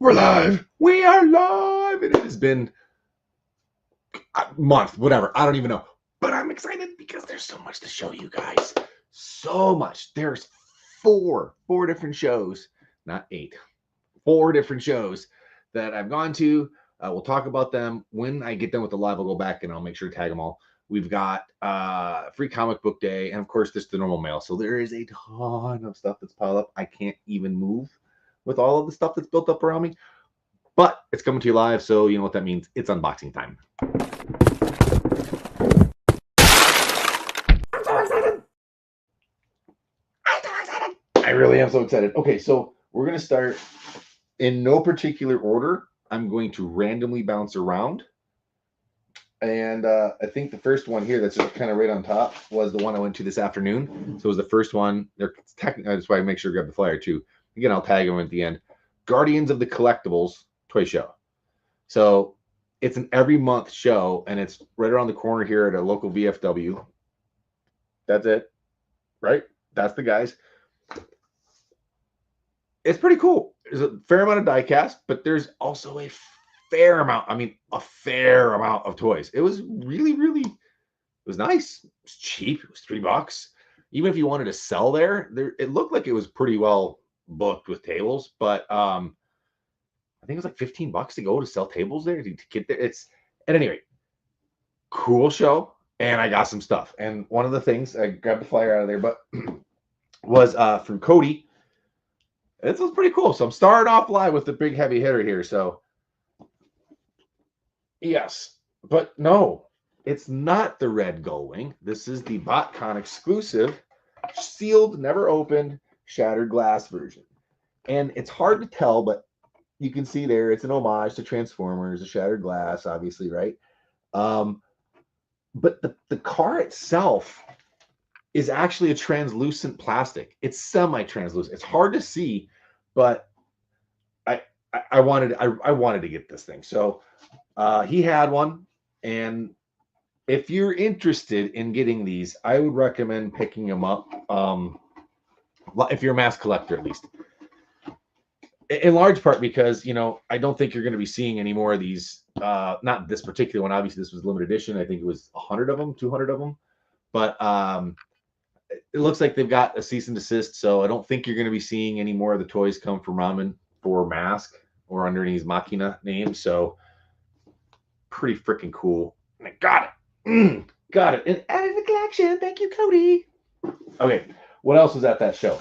We're live. We are live. And it has been a month, whatever. I don't even know. But I'm excited because there's so much to show you guys. So much. There's four different shows, not 8, 4 different shows that I've gone to. We'll talk about them. When I get done with the live, I'll go back and I'll make sure to tag them all. We've got free comic book day, and of course, this is the normal mail. So there is a ton of stuff that's piled up. I can't even move with all of the stuff that's built up around me. But it's coming to you live, so you know what that means. It's unboxing time. I'm so excited. I really am so excited. Okay, so we're going to start in no particular order. I'm going to randomly bounce around. And I think the first one here that's just kind of right on top was the one I went to this afternoon. So it was the first one. That's why I make sure to grab the flyer too. Again, I'll tag them at the end. Guardians of the Collectibles toy show. So it's an every month show, and it's right around the corner here at a local VFW. That's it, right? That's the guys. It's pretty cool. There's a fair amount of die cast, but there's also a fair amount. I mean, a fair amount of toys. It was really, it was nice. It was cheap. It was $3. Even if you wanted to sell there, it looked like it was pretty well booked with tables, but I think it was like $15 to go to sell tables there to get there. It's at any rate, cool show, and I got some stuff. And one of the things I grabbed the flyer out of there, but was from Cody. This was pretty cool. So I'm starting off live with the big heavy hitter here. So yes, but no, it's not the red gull wing. This is the BotCon exclusive, sealed, never opened, shattered glass version. And it's hard to tell, but you can see there it's an homage to Transformers, a shattered glass, obviously, right? But the car itself is actually a translucent plastic. It's semi-translucent. It's hard to see, but I wanted to get this thing. So he had one, and if you're interested in getting these, I would recommend picking them up. If you're a M.A.S.K collector, at least. In large part because, you know, I don't think you're going to be seeing any more of these. Not this particular one. Obviously, this was limited edition. I think it was 100 of them, 200 of them. But it looks like they've got a cease and desist. So I don't think you're going to be seeing any more of the toys come from Ramen for M.A.S.K or underneath Machina name. So pretty freaking cool. And I got it. Got it. And added to the collection. Thank you, Cody. Okay. What else was at that show?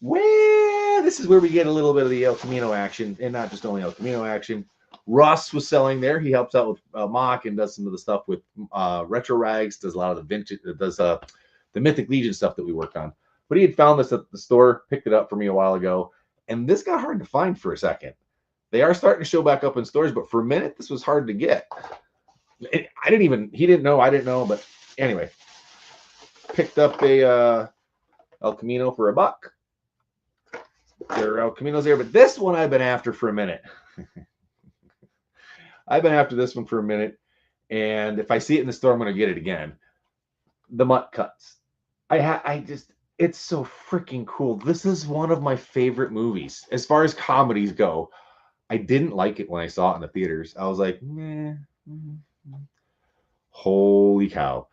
Well, this is where we get a little bit of the El Camino action, and not just only El Camino action. Russ was selling there. He helps out with M.A.S.K and does some of the stuff with Retro Rags, does a lot of the vintage, does the Mythic Legion stuff that we worked on. But he had found this at the store, picked it up for me a while ago, and this got hard to find for a second. They are starting to show back up in stores, but for a minute, this was hard to get. He didn't know, I didn't know, but anyway. Picked up a El Camino for $1. There are El Caminos there, but this one I've been after for a minute. I've been after this one for a minute, and if I see it in the store, I'm going to get it again. The Mutt Cuts. It's so freaking cool. This is one of my favorite movies. As far as comedies go, I didn't like it when I saw it in the theaters. I was like, meh. Holy cow.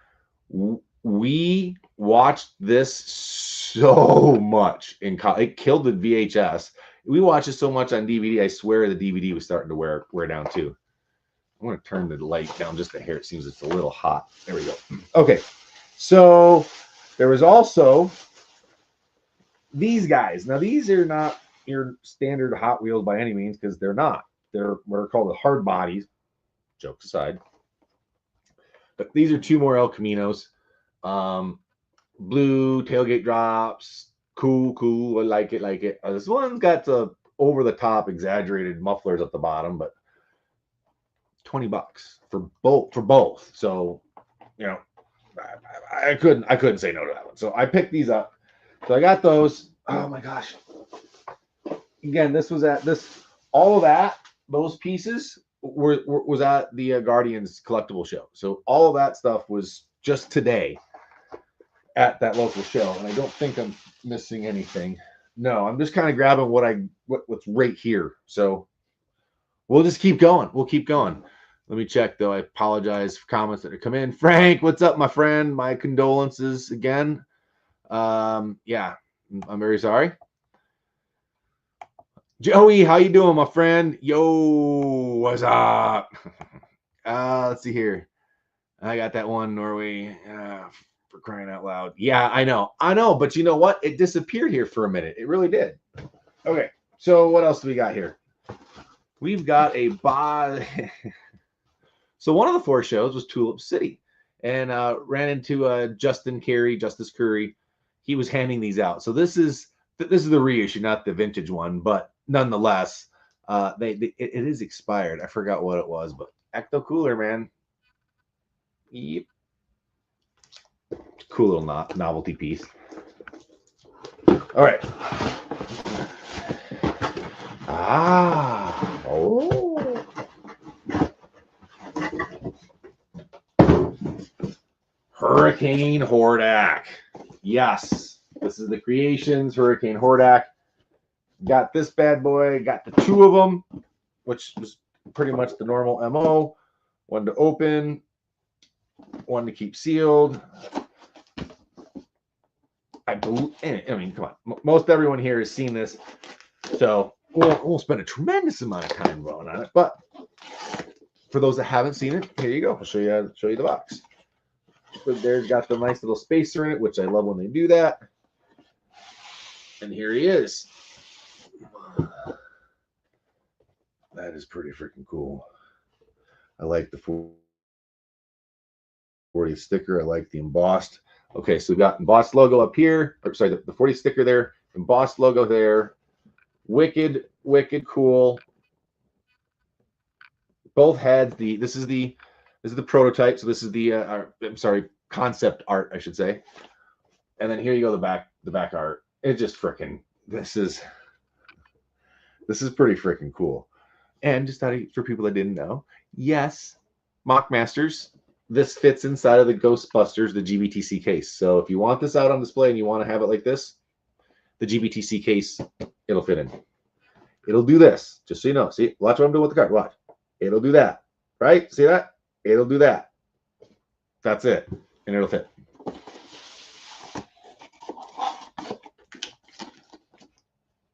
We watched this so much in college. It killed the VHS. We watched it so much on DVD. I swear the DVD was starting to wear down too. I'm going to turn the light down just a hair. It seems it's a little hot. There we go. Okay. So there was also these guys. Now, these are not your standard Hot Wheels by any means, because they're not. They're what are called the hard bodies. Jokes aside. But these are 2 more El Caminos. Blue tailgate drops. Cool. I like it. This one's got the over-the-top exaggerated mufflers at the bottom, but $20 for both. So, you know, I couldn't say no to that one. So I picked these up. So I got those. Oh my gosh. Again, this was at all of that, those pieces was at the Guardians collectible show. So all of that stuff was just today at that local show. And I don't think I'm missing anything. No, I'm just kind of grabbing what's right here. So We'll just keep going. We'll keep going. Let me check though. I apologize for comments that have come in. Frank, what's up, my friend? My condolences again. Yeah, I'm very sorry. Joey, how you doing, my friend? Yo, what's up? Let's see here. I got that one, Norway. For crying out loud. Yeah, I know. But you know what? It disappeared here for a minute. It really did. Okay, so what else do we got here? We've got a So one of the 4 shows was Tulip City, and ran into Justice Curry. He was handing these out. So this is the reissue, not the vintage one, but nonetheless, it is expired. I forgot what it was, but Ecto Cooler, man. Yep. Cool little novelty piece. All right. Oh. Hurricane Hordak. Yes, this is the Creations Hurricane Hordak. Got this bad boy. Got the 2 of them, which was pretty much the normal MO. One to open, one to keep sealed. I mean, come on. Most everyone here has seen this, so we'll spend a tremendous amount of time going on it. But for those that haven't seen it, here you go. I'll show you the box. But there's got the nice little spacer in it, which I love when they do that. And here he is. That is pretty freaking cool. I like the 40 sticker. I like the embossed. Okay, so we got embossed logo up here. Or sorry, the 40 sticker there. Embossed logo there. Wicked cool. Both heads. This is the prototype. So this is the I'm sorry, concept art, I should say. And then here you go, the back art. It just freaking this is pretty freaking cool. And just for people that didn't know, yes, Mock Masters, this fits inside of the Ghostbusters, the GBTC case. So if you want this out on display and you want to have it like this, the GBTC case, it'll fit in. It'll do this, just so you know. See, watch what I'm doing with the card. Watch. It'll do that, right? See that? It'll do that. That's it, and it'll fit.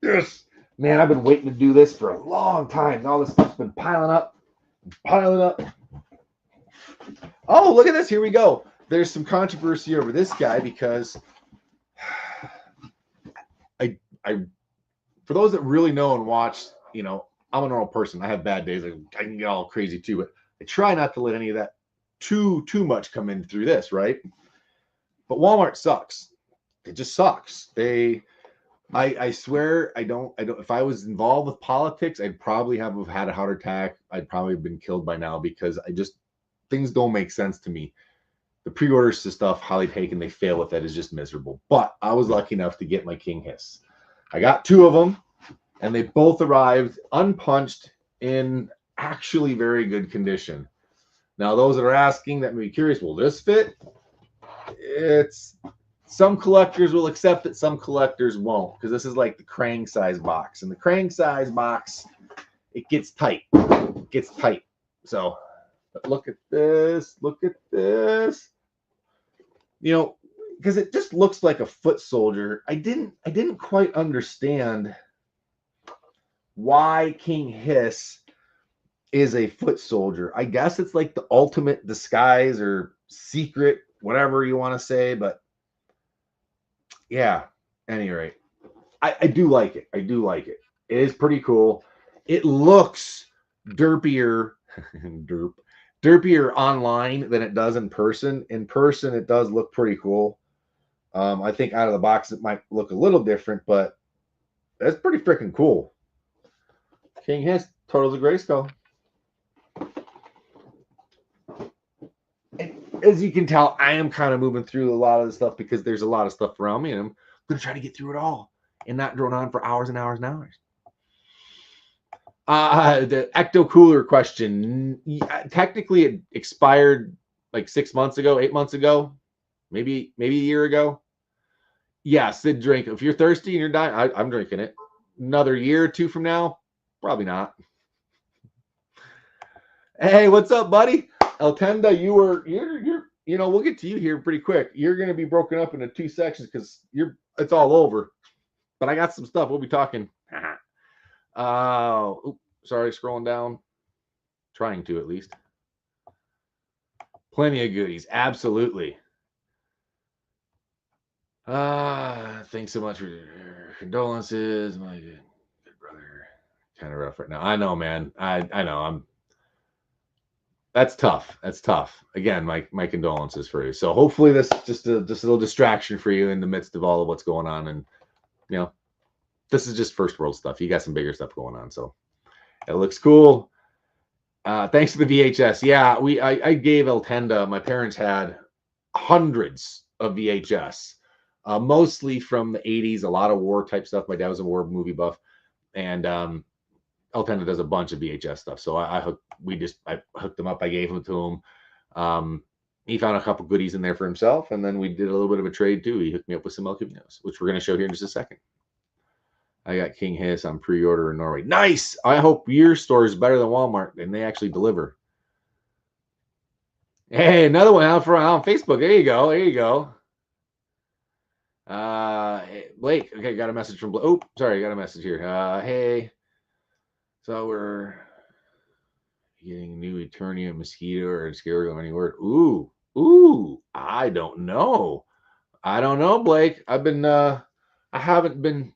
Yes, man, I've been waiting to do this for a long time. All this stuff's been piling up. Oh, look at this. Here we go. There's some controversy over this guy because I for those that really know and watch, you know, I'm a normal person. I have bad days. I can get all crazy too, but I try not to let any of that too much come in through this, right? But Walmart sucks. It just sucks. I swear I don't if I was involved with politics, I'd probably have had a heart attack. I'd probably have been killed by now because things don't make sense to me. The pre-orders to stuff, how they take and they fail with that is just miserable. But I was lucky enough to get my King Hiss. I got 2 of them, and they both arrived unpunched in actually very good condition. Now, those that are asking that may be curious, will this fit? Some collectors will accept it, some collectors won't, because this is like the Krang size box. And the Krang size box, it gets tight. So, but look at this. You know, because it just looks like a foot soldier. I didn't quite understand why King Hiss is a foot soldier. I guess it's like the ultimate disguise or secret, whatever you want to say, but yeah, at any rate, I do like it. It is pretty cool. It looks derpier online than it does in person. In person, it does look pretty cool. I think out of the box, it might look a little different, but that's pretty freaking cool. King Hiss, Turtles of Grayskull. And as you can tell, I am kind of moving through a lot of the stuff because there's a lot of stuff around me, and I'm going to try to get through it all and not drone on for hours and hours and hours. The Ecto Cooler question. Technically, it expired like 6 months ago, 8 months ago, maybe a year ago. Yes, the drink. If you're thirsty and you're dying, I'm drinking it. Another year or 2 from now, probably not. Hey, what's up, buddy? Eltenda, you're we'll get to you here pretty quick. You're gonna be broken up into 2 sections because it's all over. But I got some stuff. We'll be talking. Sorry, scrolling down. Trying to at least. Plenty of goodies. Absolutely. Thanks so much for your condolences, my good brother. Kind of rough right now. I know, man. I know. That's tough. That's tough. Again, my condolences for you. So hopefully this is just a little distraction for you in the midst of all of what's going on. And this is just first world stuff. You got some bigger stuff going on. So it looks cool. Thanks to the VHS. Yeah, I gave Eltenda. My parents had hundreds of VHS, mostly from the 80s, a lot of war type stuff. My dad was a war movie buff. And Eltenda does a bunch of VHS stuff. So I hooked them up. I gave them to him. He found a couple goodies in there for himself. And then we did a little bit of a trade too. He hooked me up with some El Caminos, which we're going to show here in just a second. I got King Hiss on pre-order in Norway. Nice. I hope your store is better than Walmart and they actually deliver. Hey, another one out on Facebook. There you go. There you go. Blake. Okay, got a message from Blake. Oh, sorry, got a message here. Hey. So we're getting a new Eternia mosquito or a scary any word. Ooh. I don't know. Blake. I haven't been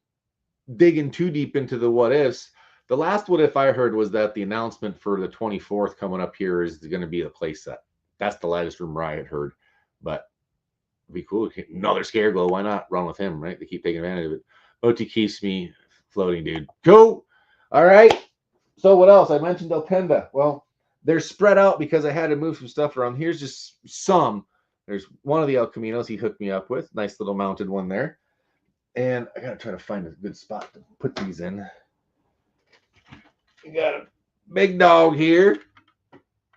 digging too deep into the what ifs. The last what if I heard was that the announcement for the 24th coming up here is going to be the play set. That's the latest rumor I had heard. But it'd be cool. Another Scare Glow. Why not run with him, right? They keep taking advantage of it. Motu keeps me floating, dude. Go. All right. So what else? I mentioned Eltenda. Well, they're spread out because I had to move some stuff around. Here's just some. There's one of the El Caminos he hooked me up with. Nice little mounted one there. And I got to try to find a good spot to put these in. You got a big dog here.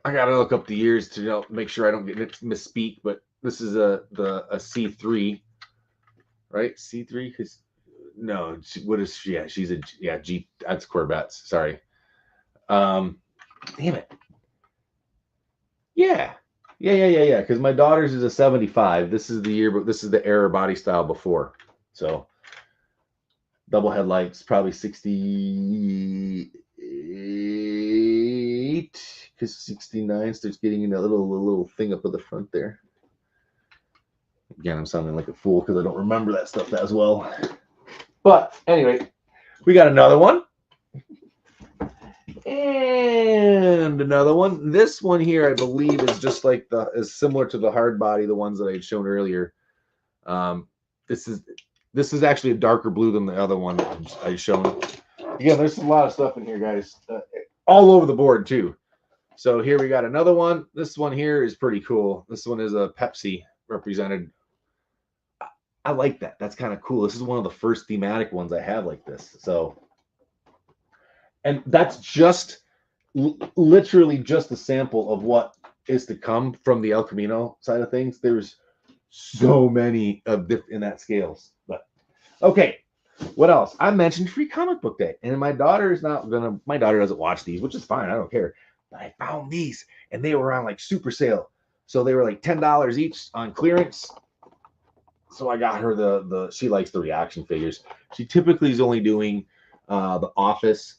I got to look up the years to make sure I don't get misspeak, but this is a C3, right? C3? Because no, what is she? Yeah, she's a G. That's Corvettes. Sorry. Damn it. Yeah. Because my daughter's is a 75. This is the year, but this is the era body style before. So double headlights, probably 68, because 69 starts getting in that little thing up at the front there. Again, I'm sounding like a fool because I don't remember that stuff as well. But anyway, we got another one. And another one. This one here, I believe, is just like is similar to the hard body, the ones that I had shown earlier. This is actually a darker blue than the other one I shown. Yeah, there's a lot of stuff in here, guys. All over the board too. So here we got another one. This one here is pretty cool. This one is a Pepsi represented. I like that. That's kind of cool. This is one of the first thematic ones I have like this. So, and that's just literally just a sample of what is to come from the El Camino side of things. There's so many of in that scales. But okay, what else? I mentioned Free Comic Book Day, and my daughter doesn't watch these, which is fine. I don't care. But I found these, and they were on like super sale. So they were like $10 each on clearance. So I got her she likes the reaction figures. She typically is only doing The Office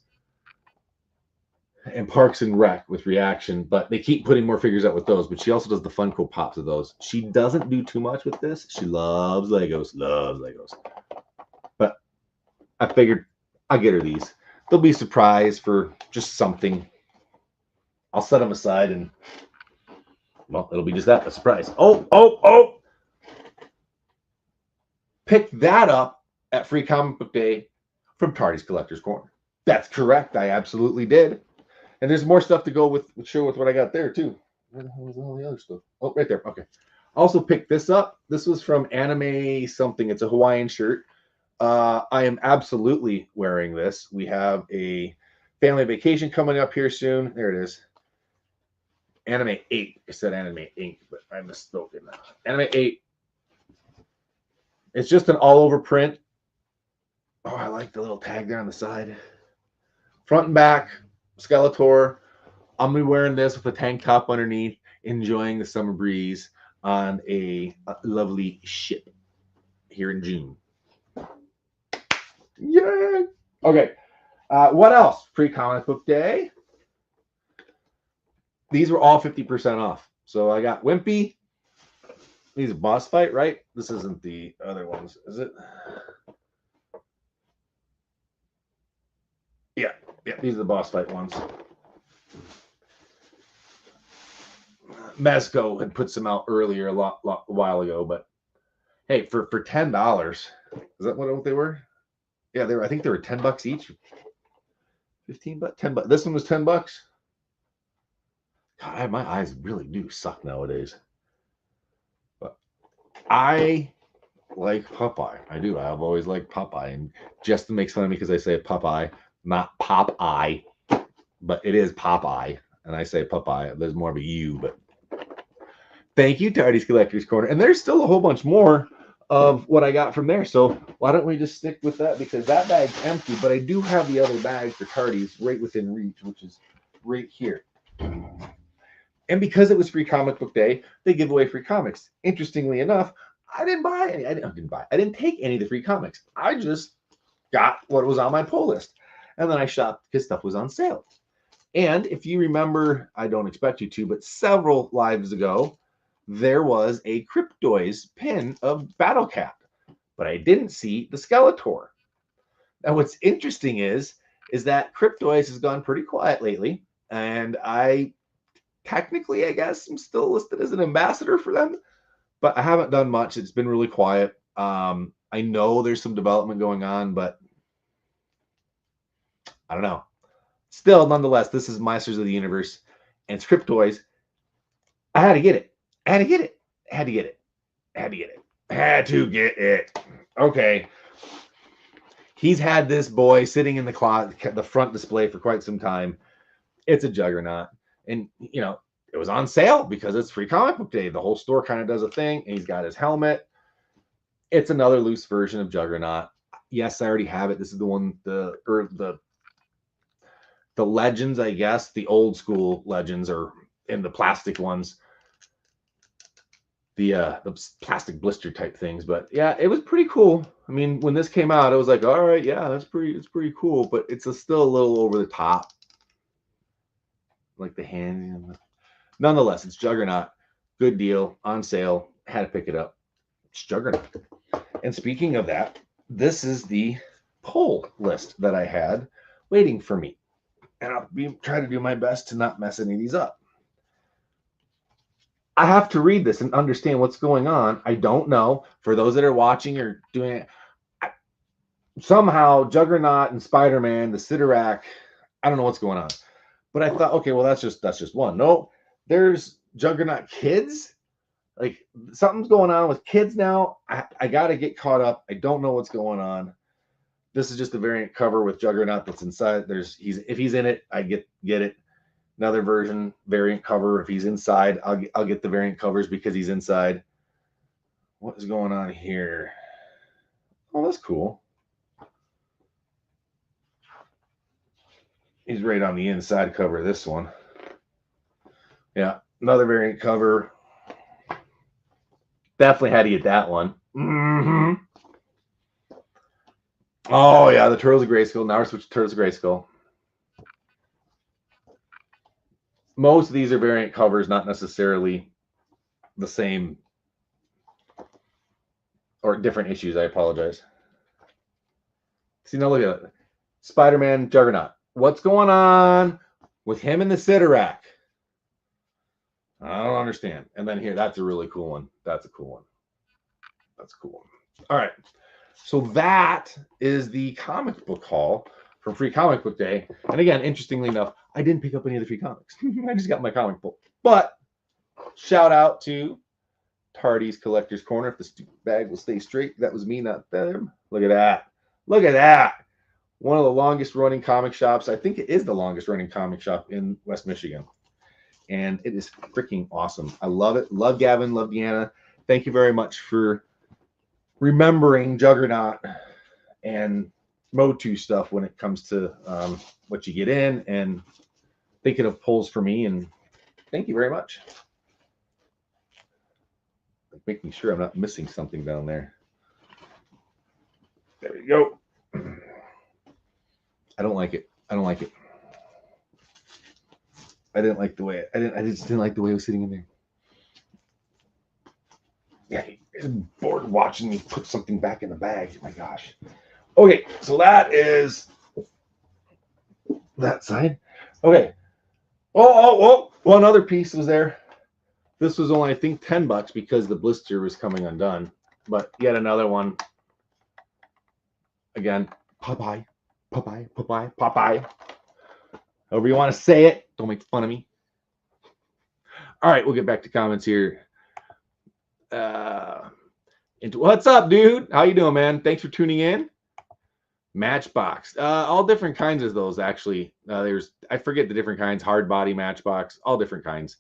and Parks and Rec with reaction, but they keep putting more figures out with those. But she also does the Funko Pops of those. She doesn't do too much with this. She loves Legos. But I figured I'll get her these. They'll be surprised for just something. I'll set them aside and, well, it'll be just that, a surprise. Oh. Pick that up at Free Comic Book Day from Tardy's Collector's Corner. That's correct. I absolutely did. And there's more stuff to go with what I got there too. Where the hell is all the other stuff? Oh, right there. Okay. Also picked this up. This was from Anime something. It's a Hawaiian shirt. I am absolutely wearing this. We have a family vacation coming up here soon. There it is. Anime 8. I said Anime 8, but I misspoke it now. Anime 8. It's just an all-over print. Oh, I like the little tag there on the side. Front and back, Skeletor. I'm gonna be wearing this with a tank top underneath, enjoying the summer breeze on a lovely ship here in June. Yay! Okay. What else? Free comic book day. These were all 50% off. So I got Wimpy. These are boss fight, right? This isn't the other ones, is it? Yeah, these are the boss fight ones. M.A.S.K had put some out earlier a while ago, but hey, for $10, is that what they were? Yeah, they were. I think they were $10 each. 15 bucks, 10 bucks. This one was $10. God, my eyes really do suck nowadays. But I like Popeye. I do. I've always liked Popeye, and Justin makes fun of me because I say Popeye, not Popeye, but it is Popeye, and I say Popeye. There's more of a U, but thank you, Tardy's Collector's Corner. And there's still a whole bunch more of what I got from there. So why don't we just stick with that, because that bag's empty, but I do have the other bag for Tardy's right within reach, which is right here. And because it was free comic book day, they give away free comics. Interestingly enough, I didn't buy any. I didn't take any of the free comics. I just got what was on my pull list. And then I shopped because stuff was on sale. And if you remember, I don't expect you to, but several lives ago, there was a Cryptoys pin of Battle Cap, but I didn't see the Skeletor. Now, what's interesting is that Cryptoys has gone pretty quiet lately, and I technically, I guess, I'm still listed as an ambassador for them, but I haven't done much. It's been really quiet. I know there's some development going on, but I don't know. Still, nonetheless, this is Masters of the Universe, and it's Cryptoys. I had to get it. I had to get it. I had to get it. I had to get it. I had to get it. Okay. He's had this boy sitting in the closet, the front display for quite some time. It's a Juggernaut. And, you know, it was on sale because it's free comic book day. The whole store kind of does a thing. And he's got his helmet. It's another loose version of Juggernaut. Yes, I already have it. This is the one, the Legends, I guess. The old school Legends are in the plastic ones. The plastic blister type things. But yeah, it was pretty cool. I mean, when this came out, it was like, all right, yeah, it's pretty cool. But it's still a little over the top. Like the hand. Nonetheless, it's Juggernaut. Good deal. On sale. Had to pick it up. It's Juggernaut. And speaking of that, this is the pull list that I had waiting for me. And I'll try to do my best to not mess any of these up. I have to read this and understand what's going on. I don't know. For those that are watching or doing it, somehow Juggernaut and Spider-Man, the Sidorak, I don't know what's going on. But I thought, okay, well, that's just one. No, there's Juggernaut Kids. Like, something's going on with kids now. I got to get caught up. I don't know what's going on. This is just a variant cover with Juggernaut that's inside. If he's in it, I get it. Another version, variant cover. If he's inside, I'll get the variant covers because he's inside. What is going on here? Oh, that's cool. He's right on the inside cover of this one. Yeah, another variant cover. Definitely had to get that one. Mm-hmm. Oh, yeah, the Turtles of Grayskull. Now we're switching to Turtles of Grayskull. Most of these are variant covers, not necessarily the same or different issues. I apologize. See, now look at it. Spider-Man Juggernaut. What's going on with him and the Sidorak? I don't understand. And then here, that's a really cool one. That's a cool one. That's a cool one. All right. So that is the comic book haul from Free Comic Book Day. And again, interestingly enough, I didn't pick up any of the free comics. I just got my comic book. But shout out to Tardy's Collector's Corner. If this bag will stay straight, that was me, not them. Look at that. Look at that. One of the longest running comic shops. I think it is the longest running comic shop in West Michigan. And it is freaking awesome. I love it. Love Gavin. Love Deanna. Thank you very much for remembering Juggernaut and Motu stuff when it comes to what you get in and thinking of pulls for me, and thank you very much. Making sure I'm not missing something down there. There we go. I don't like it. I don't like it. I didn't like the way I just didn't like the way it was sitting in there. Yeah, he's bored watching me put something back in the bag. Oh my gosh. Okay, so that is that side. Okay. Oh, one other piece was there. This was only, I think, $10 because the blister was coming undone. But yet another one. Again, Popeye. However you want to say it. Don't make fun of me. All right, we'll get back to comments here. What's up, dude? How you doing, man? Thanks for tuning in. Matchbox. All different kinds of those, actually. I forget the different kinds. Hard body Matchbox. All different kinds.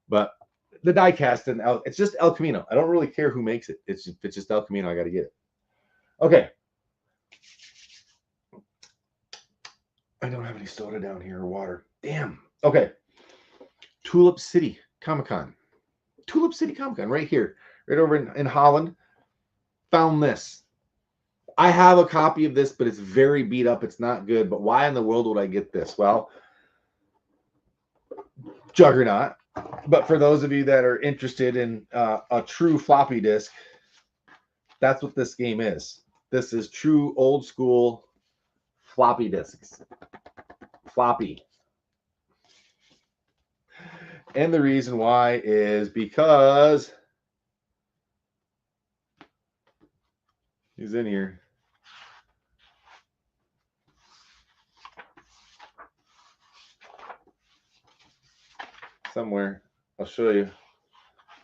But the die cast, it's just El Camino. I don't really care who makes it. It's just El Camino. I got to get it. Okay. I don't have any soda down here or water. Damn. Okay. Tulip City Comic-Con. Tulip City Comic-Con right here. Right over in Holland. Found this. I have a copy of this, but it's very beat up. It's not good. But why in the world would I get this? Well, Juggernaut. But for those of you that are interested in a true floppy disk, that's what this game is. This is true old school floppy disks. Floppy. And the reason why is because he's in here. Somewhere. I'll show you.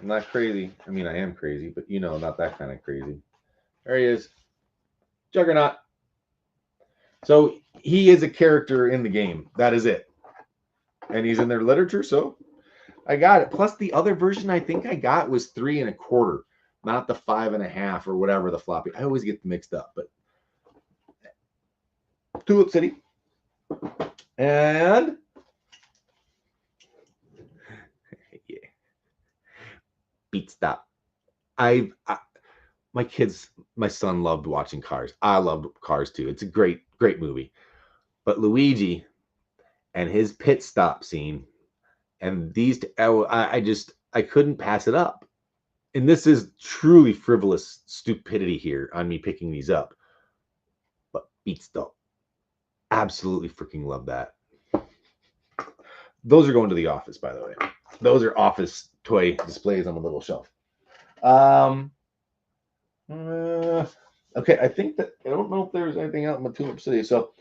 I'm not crazy. I mean, I am crazy, but you know, not that kind of crazy. There he is. Juggernaut. So he is a character in the game. That is it. And he's in their literature, so I got it. Plus the other version I think I got was 3 1/4, not the 5 1/2 or whatever the floppy. I always get mixed up, but Tulip City. And yeah. Beat Stop. My son loved watching Cars. I loved Cars too. It's a great movie. But Luigi and his pit stop scene and these, I couldn't pass it up. And this is truly frivolous stupidity here on me picking these up. But Beat Stop. Absolutely freaking love that. Those are going to the office, by the way. Those are office toy displays on the little shelf. Okay, I think that I don't know if there's anything out in the Tulip City. So,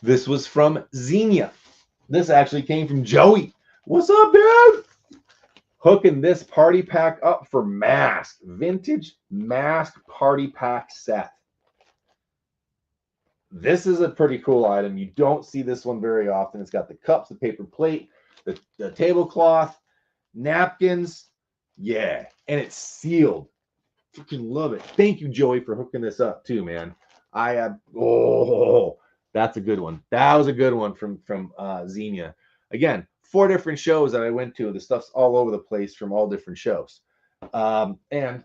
this was from Xenia. This actually came from Joey. What's up, dude? Hooking this party pack up for M.A.S.K. Vintage M.A.S.K. party pack set. This is a pretty cool item. You don't see this one very often. It's got the cups, the paper plate, the tablecloth, napkins. Yeah, and it's sealed. Freaking love it. Thank you, Joey, for hooking this up too, man. That's a good one. That was a good one from Xenia. Again, 4 different shows that I went to. The stuff's all over the place from all different shows. And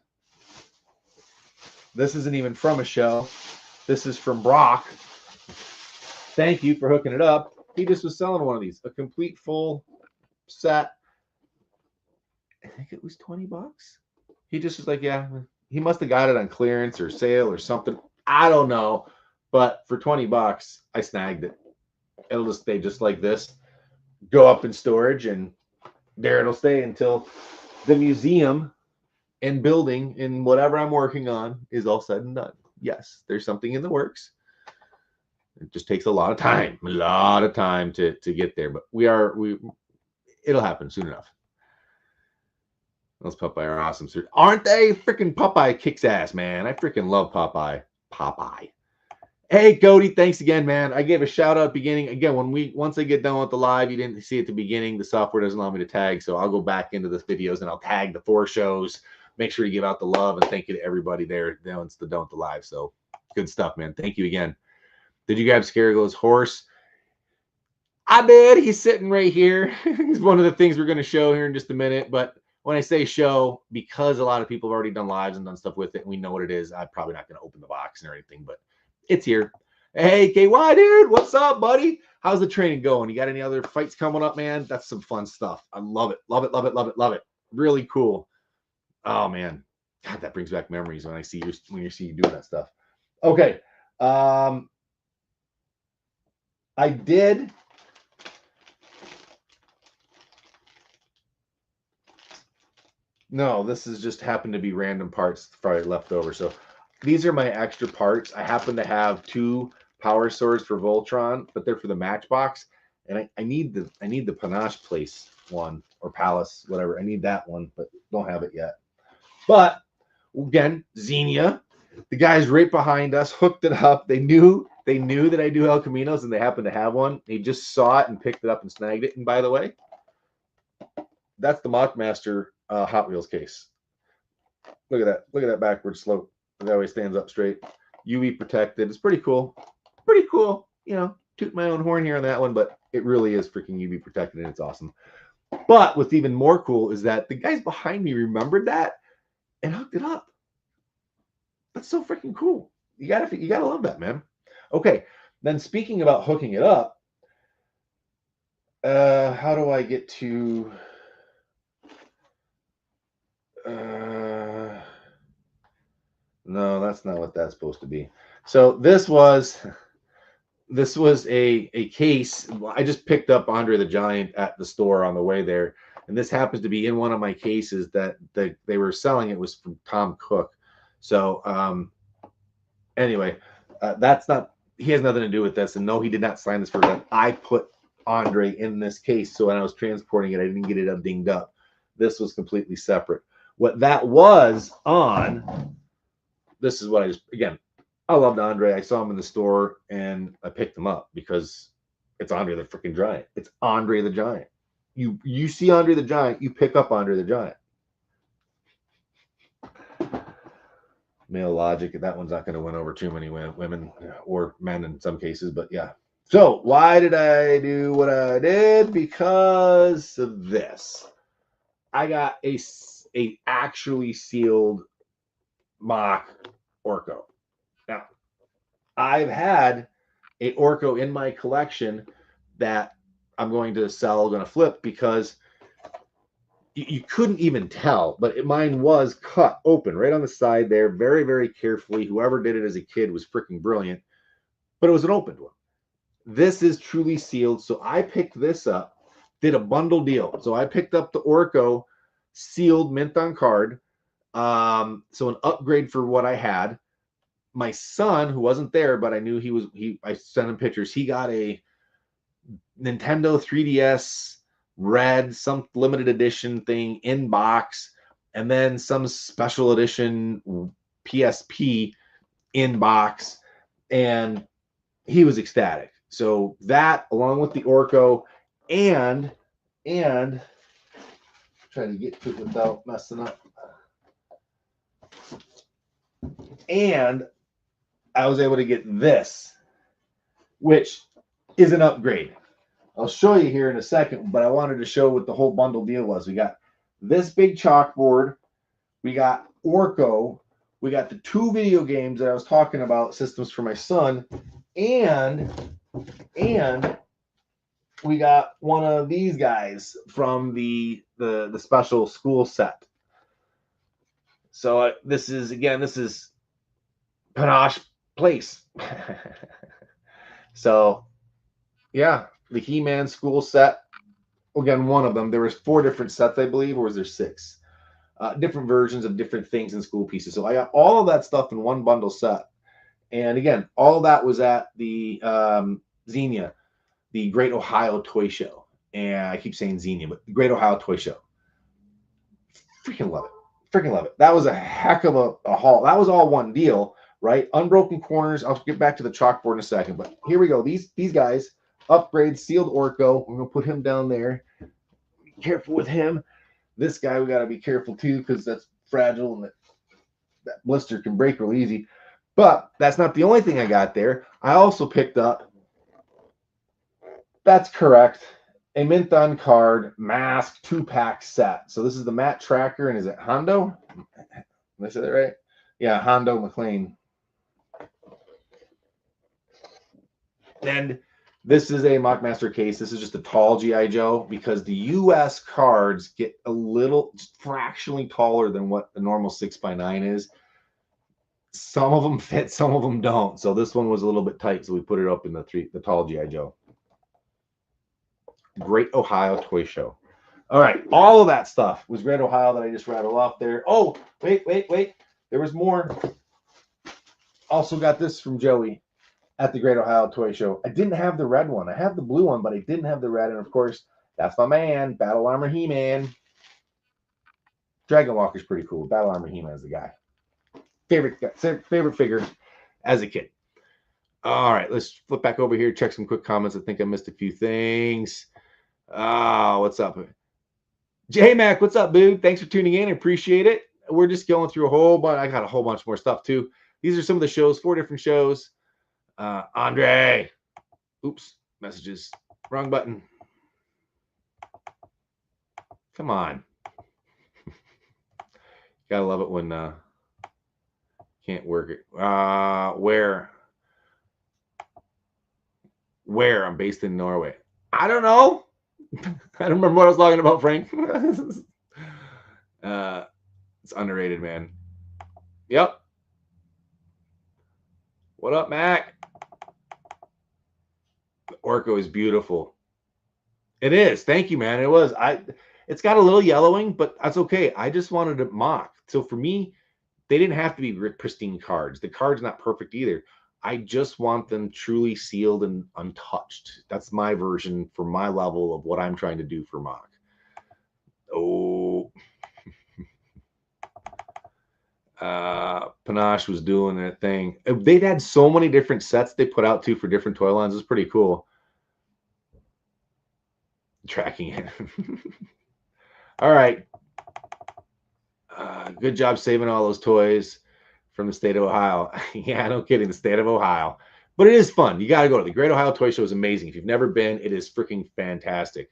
this isn't even from a show. This is from Brock. Thank you for hooking it up. He just was selling one of these, a complete full set. I think it was $20. He just was like, yeah, he must have got it on clearance or sale or something. I don't know. But for $20, I snagged it. It'll just stay just like this. Go up in storage, and there it'll stay until the museum and building and whatever I'm working on is all said and done. Yes, there's something in the works. It just takes a lot of time to get there. But it'll happen soon enough. Those Popeye are awesome, sir. Aren't they? Freaking Popeye kicks ass, man. I freaking love Popeye. Hey, Cody, thanks again, man. I gave a shout out at the beginning. Again, once I get done with the live, you didn't see it at the beginning. The software doesn't allow me to tag, so I'll go back into the videos and I'll tag the 4 shows. Make sure you give out the love and thank you to everybody there down the live. So good stuff, man. Thank you again. Did you grab Scaragow's horse? I did. He's sitting right here. He's one of the things we're going to show here in just a minute. But when I say show, because a lot of people have already done lives and done stuff with it, and we know what it is, I'm probably not going to open the box or anything, but it's here. Hey, KY, dude, what's up, buddy? How's the training going? You got any other fights coming up, man? That's some fun stuff. I love it. Love it, love it, love it, love it. Really cool. Oh, man. God, that brings back memories when I see you, when you see you doing that stuff. Okay. I did. No, this is just happened to be random parts probably left over. So these are my extra parts. I happen to have 2 power swords for Voltron, but they're for the Matchbox. And I need the Panache Place one, or Palace, whatever. I need that one, but don't have it yet. But again, Xenia, the guys right behind us hooked it up. They knew that I do El Caminos, and they happened to have one. They just saw it and picked it up and snagged it. And by the way, that's the Mockmaster Hot Wheels case. Look at that. Look at that backward slope. That way stands up straight. UV protected. It's pretty cool. Pretty cool. You know, toot my own horn here on that one, but it really is freaking UV protected, and it's awesome. But what's even more cool is that the guys behind me remembered that and hooked it up. That's so freaking cool. You gotta love that, man. Okay, then speaking about hooking it up, how do I get to? No, that's not what that's supposed to be. So this was a case. I just picked up Andre the Giant at the store on the way there, and this happens to be in one of my cases that they were selling. It was from Tom Cook. So anyway, that's not. He has nothing to do with this, and no, he did not sign this for that. I put Andre in this case, so when I was transporting it, I didn't get it dinged up. This was completely separate. What that was on. This is what I just, again, I loved Andre. I saw him in the store and I picked him up because it's Andre the freaking Giant. It's Andre the Giant. You see Andre the Giant, you pick up Andre the Giant. Male logic, that one's not going to win over too many women or men in some cases, but yeah. So why did I do what I did? Because of this. I got a actually sealed M.A.S.K Orko. Now, I've had a Orko in my collection that I'm going to sell, going to flip, because you couldn't even tell, but mine was cut open right on the side there, very, very carefully. Whoever did it as a kid was freaking brilliant, but it was an opened one. This is truly sealed, so I picked this up, did a bundle deal. So I picked up the Orko sealed mint on card, so an upgrade for what I had. My son, who wasn't there, but I knew I sent him pictures. He got a Nintendo 3DS red, some limited edition thing in box, and then some special edition PSP in box, and he was ecstatic. So that, along with the Orko, and trying to get to it without messing up, and I was able to get this, which is an upgrade. I'll show you here in a second, but I wanted to show what the whole bundle deal was. We got this big chalkboard. We got Orko. We got the 2 video games that I was talking about, systems for my son. And we got one of these guys from the special school set. So this is Panache Place. So yeah, the He-Man school set. Again, one of them. There was 4 different sets, I believe, or was there 6? Different versions of different things in school pieces. So I got all of that stuff in one bundle set. And again, all that was at the Xenia, the Great Ohio Toy Show. And I keep saying Xenia, but the Great Ohio Toy Show. Freaking love it. Freaking love it. That was a heck of a haul. That was all one deal, right? Unbroken corners. I'll get back to the chalkboard in a second. But here we go. These guys, upgrade, sealed Orko. We're going to put him down there. Be careful with him. This guy, we got to be careful too, because that's fragile and that blister can break real easy. But that's not the only thing I got there. I also picked up That's correct. A mint on card, mask, 2-pack set. So this is the Matt Tracker, and is it Hondo? Did I say that right? Yeah, Hondo McLean. And this is a Mockmaster case. This is just a tall G.I. Joe because the U.S. cards get a little fractionally taller than what the normal 6x9 is. Some of them fit, some of them don't. So this one was a little bit tight, so we put it up in the tall G.I. Joe. Great Ohio Toy Show. All right, all of that stuff was Great Ohio that I just rattled off there. Oh, wait. There was more. Also got this from Joey at the Great Ohio Toy Show. I didn't have the red one. I have the blue one, but I didn't have the red. And of course, that's my man, Battle Armor He-Man. Dragon Walker's pretty cool. Battle Armor He-Man is the guy. Favorite figure as a kid. All right, let's flip back over here, check some quick comments. I think I missed a few things. What's up? J-Mac, what's up, dude? Thanks for tuning in. I appreciate it. We're just going through a whole bunch. I got a whole bunch more stuff, too. These are some of the shows, 4 different shows. Andre. Oops, messages. Wrong button. Come on. Gotta love it when can't work it. Where I'm based in Norway. I don't know. I don't remember what I was talking about, Frank. It's underrated, man. Yep. What up, Mac? The Orko is beautiful. It is. Thank you, man. It was. It's got a little yellowing, but that's okay. I just wanted a mock. So for me, they didn't have to be pristine cards. The card's not perfect either. I just want them truly sealed and untouched. That's my version for my level of what I'm trying to do for mock. Oh. Panache was doing that thing. They'd had so many different sets they put out too for different toy lines. It was pretty cool. Tracking it. All right. Good job saving all those toys from the state of Ohio. Yeah, no kidding. The state of Ohio. But it is fun. You got to go to the Great Ohio Toy Show. Is amazing. If you've never been, it is freaking fantastic.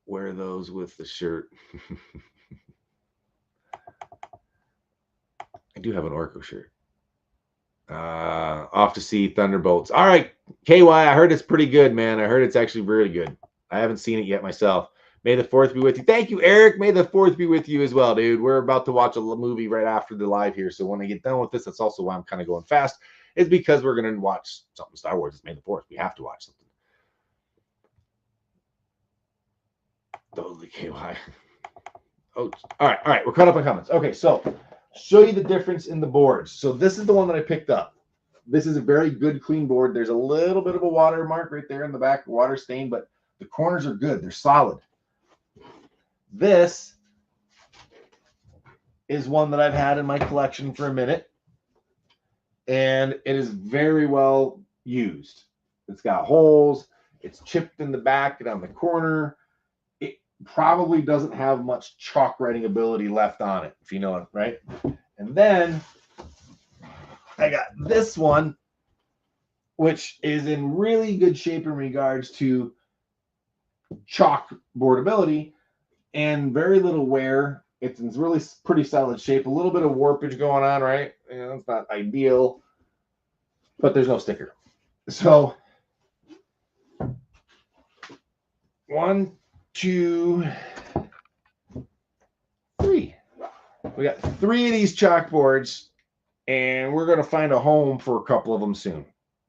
Wear those with the shirt. I do have an Orko shirt. Off to see Thunderbolts. All right, KY, I heard it's pretty good, man. I heard it's actually really good. I haven't seen it yet myself. May the 4th be with you. Thank you, Eric. May the 4th be with you as well, dude. We're about to watch a movie right after the live here. So when I get done with this, that's also why I'm kind of going fast. It's because we're going to watch something Star Wars. It's May the 4th. We have to watch something. Totally KY. Oh, all right. We're caught up on comments. Okay, so show you the difference in the boards. So this is the one that I picked up. This is a very good, clean board. There's a little bit of a watermark right there in the back, water stain, but the corners are good. They're solid. This is one that I've had in my collection for a minute, and it is very well used. It's got holes. It's chipped in the back and on the corner. It probably doesn't have much chalk writing ability left on it, if you know it, right? And then I got this one, which is in really good shape in regards to chalk boardability and very little wear. It's in really pretty solid shape. A little bit of warpage going on, right? You know, it's not ideal, but there's no sticker. So 1, 2, 3. We got 3 of these chalkboards, and we're going to find a home for a couple of them soon.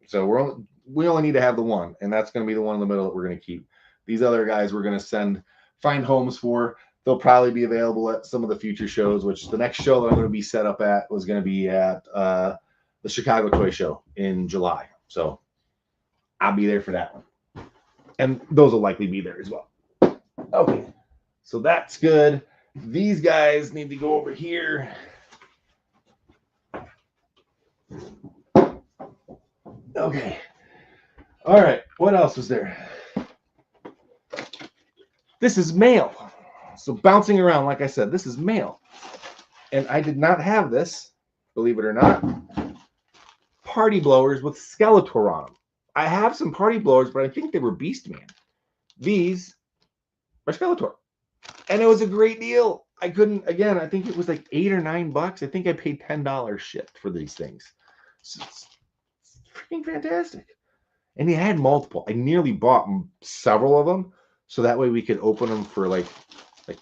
So we only need to have the one, and that's going to be the one in the middle that we're going to keep. These other guys we're going to find homes for. They'll probably be available at some of the future shows, which the next show that I'm going to be set up at was going to be at the Chicago Toy Show in July. So I'll be there for that one. And those will likely be there as well. Okay, so that's good. These guys need to go over here. Okay. All right, what else was there? This is mail. So bouncing around, like I said, this is mail. And I did not have this, believe it or not. party blowers with Skeletor on them. I have some party blowers, but I think they were Beastman. These are Skeletor. And it was a great deal. I couldn't, again, I think it was like $8 or $9. I think I paid $10 shipped for these things. So it's freaking fantastic. And he had multiple. I nearly bought several of them, so that way we could open them for like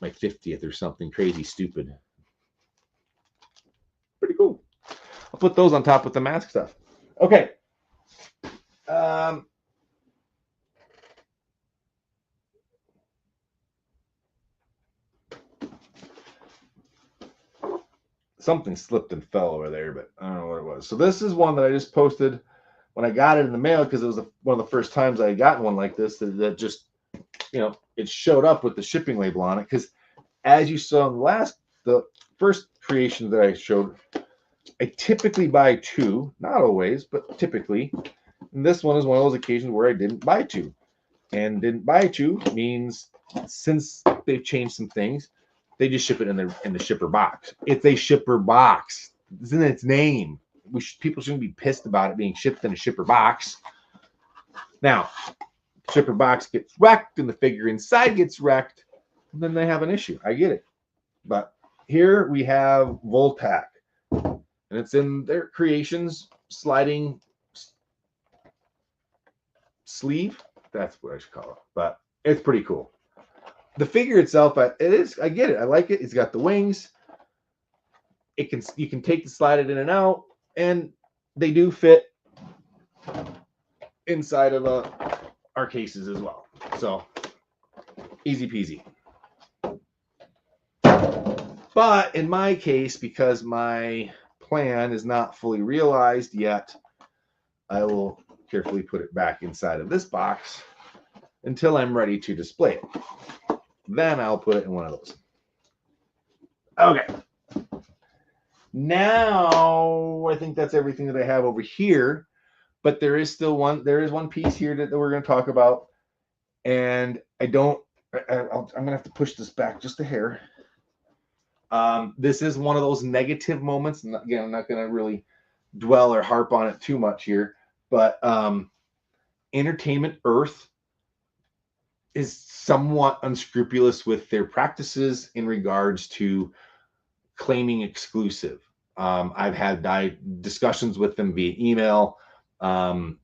my 50th or something crazy stupid. Pretty cool. I'll put those on top with the mask stuff. Okay. Something slipped and fell over there, but I don't know what it was. So this is one that I just posted when I got it in the mail, because it was one of the first times I had gotten one like this that just, it showed up with the shipping label on it. Because as you saw in the first creation that I showed, I typically buy two, not always, but typically. And this one is one of those occasions where I didn't buy two. And didn't buy two means, since they've changed some things, they just ship it in the shipper box. It's a shipper box. It's in its name. People shouldn't be pissed about it being shipped in a shipper box. Now, shipper box gets wrecked and the figure inside gets wrecked, and then they have an issue. I get it. But here we have Voltac, and it's in their creations sliding sleeve. That's what I should call it. But it's pretty cool. The figure itself, I get it. I like it. It's got the wings. You can slide it in and out, and they do fit inside of our cases as well. So easy peasy. But in my case, because my plan is not fully realized yet, I will carefully put it back inside of this box until I'm ready to display it. Then I'll put it in one of those. Okay. Now I think that's everything that I have over here, but there is one piece here that we're going to talk about, and I'm going to have to push this back just a hair. This is one of those negative moments. And again, I'm not going to really dwell or harp on it too much here, but Entertainment Earth is somewhat unscrupulous with their practices in regards to claiming exclusive. I've had discussions with them via email, and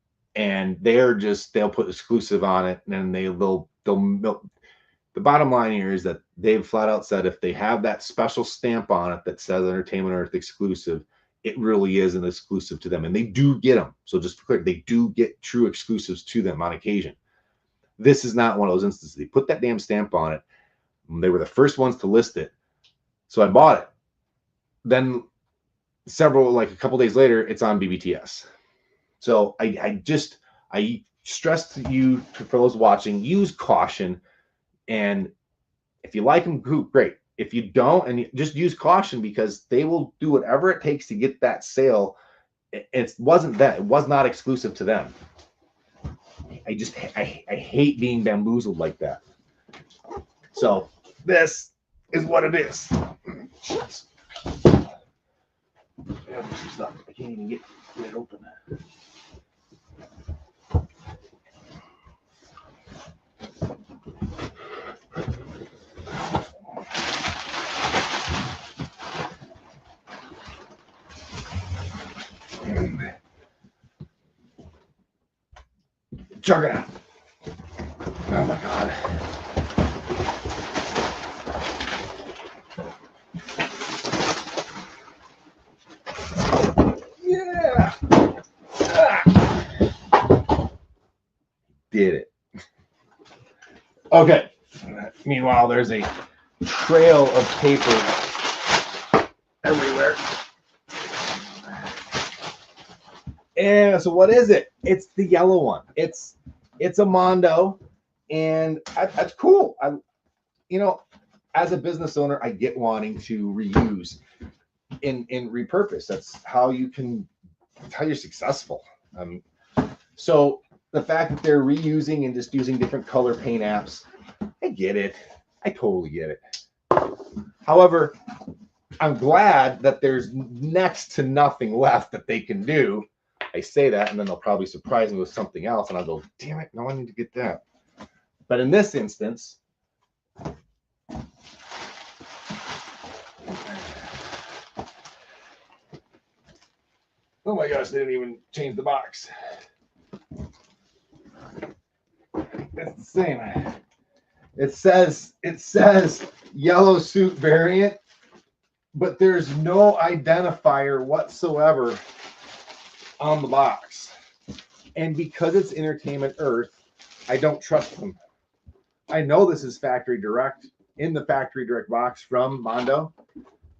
they'll put exclusive on it, and then they'll milk. The bottom line here is that they've flat out said if they have that special stamp on it that says Entertainment Earth exclusive, it really is an exclusive to them, and they do get them. So just for clear, they do get true exclusives to them on occasion. This is not one of those instances. They put that damn stamp on it. They were the first ones to list it, so I bought it. Then a couple days later, it's on BBTS. So I stress to you, for those watching, use caution. And if you like them, great. If you don't, and just use caution, because they will do whatever it takes to get that sale. It was not exclusive to them. I hate being bamboozled like that. So this is what it is. I can't even get it open. Juggernaut. Oh my God. Yeah. Did it. Okay. Meanwhile, there's a trail of paper everywhere. Yeah, so what is it? It's the yellow one. It's a Mondo, and that's cool. As a business owner, I get wanting to reuse and repurpose. That's how you're successful. So the fact that they're reusing and just using different color paint apps, I get it. I totally get it. However, I'm glad that there's next to nothing left that they can do I say that, and then they'll probably surprise me with something else, and I'll go, damn it, no, I need to get that. But in this instance, oh my gosh, they didn't even change the box. It's the same. It says yellow suit variant, but there's no identifier whatsoever on the box. And because it's Entertainment Earth, I don't trust them. I know this is factory direct in the factory direct box from Mondo,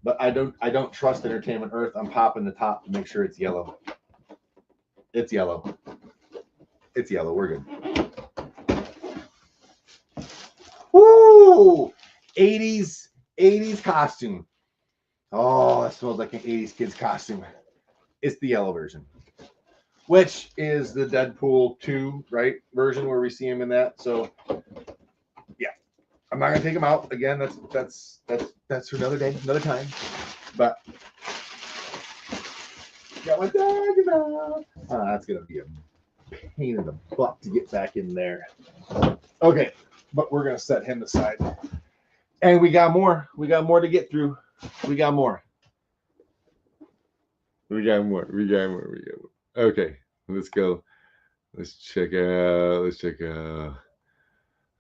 but I don't trust Entertainment Earth. I'm popping the top to make sure it's yellow. It's yellow. It's yellow. We're good. Woo! 80s costume. Oh, that smells like an 80s kid's costume. It's the yellow version, which is the Deadpool 2, right, version where we see him in that. So, yeah, I'm not gonna take him out again. That's for another day, another time. But got my Juggernaut. That's gonna be a pain in the butt to get back in there. Okay, but we're gonna set him aside, and we got more. We got more to get through. We got more. Okay, let's go. Let's check out.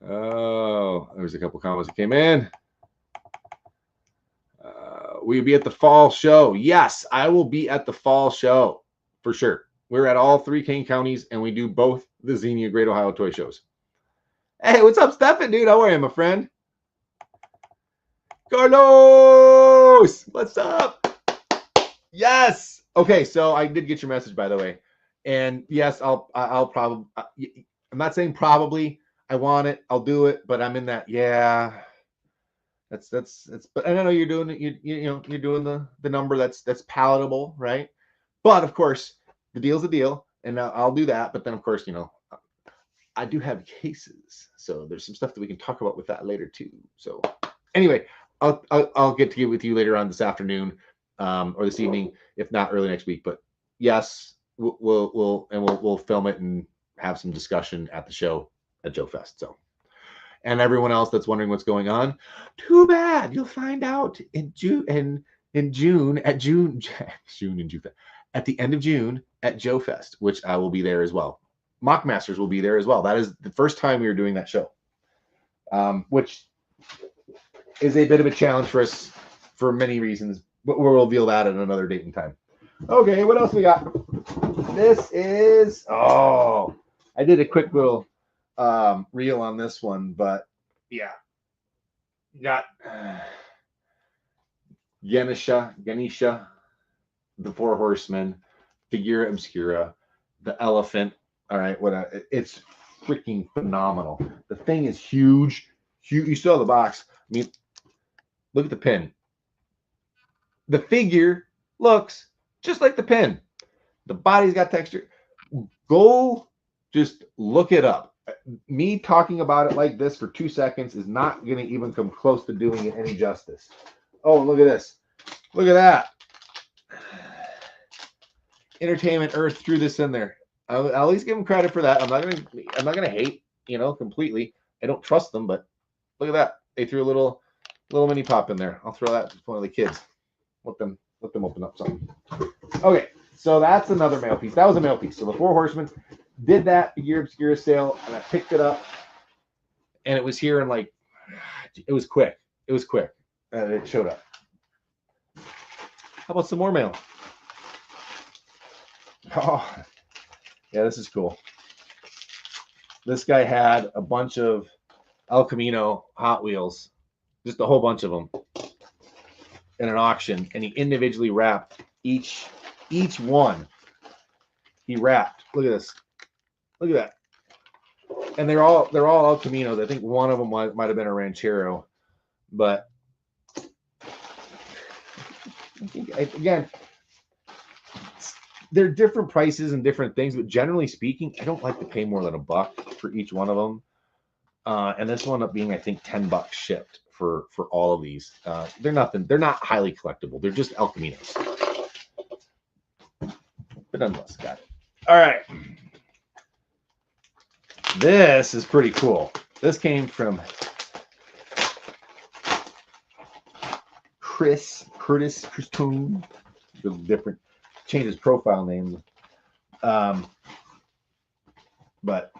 Oh, there's a couple comments that came in. Will you be at the fall show? Yes, I will be at the fall show for sure. We're at all 3 Kane counties, and we do both the Xenia Great Ohio Toy Shows. Hey, what's up, Stefan, dude? How are you, my friend? Carlos, what's up? Yes. Okay, so I did get your message, by the way, and yes, I'll probably. I'm not saying probably. I want it. I'll do it, but I'm in that. Yeah. That's. But I know you're doing it. You're doing the number that's palatable, right? But of course, the deal's a deal, and I'll do that. But then, of course, I do have cases, so there's some stuff that we can talk about with that later too. So anyway, I'll get to get with you later on this afternoon, or this evening, if not early next week. But yes, we'll film it and have some discussion at the show at Joe Fest. So, and everyone else that's wondering what's going on, too bad. You'll find out in June at the end of June at Joe Fest, which I will be there as well. Mock Masters will be there as well. That is the first time we are doing that show, which is a bit of a challenge for us for many reasons, but we'll reveal that at another date and time. Okay, what else we got? This is, I did a quick little reel on this one, but yeah, got Ganesha, the 4 Horsemen, Figura Obscura, the Elephant. All right, it's freaking phenomenal. The thing is huge. You saw the box. I mean, look at the pin. The figure looks just like the pin. The body's got texture. Go just look it up. Me talking about it like this for 2 seconds is not going to even come close to doing it any justice. Oh, look at this. Look at that. Entertainment Earth threw this in there. I'll at least give them credit for that. I'm not gonna hate, completely. I don't trust them, but look at that. They threw a little mini pop in there. I'll throw that to one of the kids. Let them open up something. Okay, so that's another mail piece. That was a mail piece. So the 4 Horsemen did that Figura Obscura sale, and I picked it up, and it was here in it was quick. It was quick. It showed up. How about some more mail? Oh, yeah, this is cool. This guy had a bunch of El Camino Hot Wheels, just a whole bunch of them, in an auction, and he individually wrapped each one. He wrapped. Look at this. Look at that. And they're all El Caminos. I think one of them might have been a Ranchero, but again, they're different prices and different things, but generally speaking, I don't like to pay more than $1 for each one of them. And this one up being, I think, $10 shipped for all of these. They're nothing. They're not highly collectible. They're just El Caminos. But nonetheless, got it. All right. This is pretty cool. This came from Chris Toon. A little different. Changed his profile name. But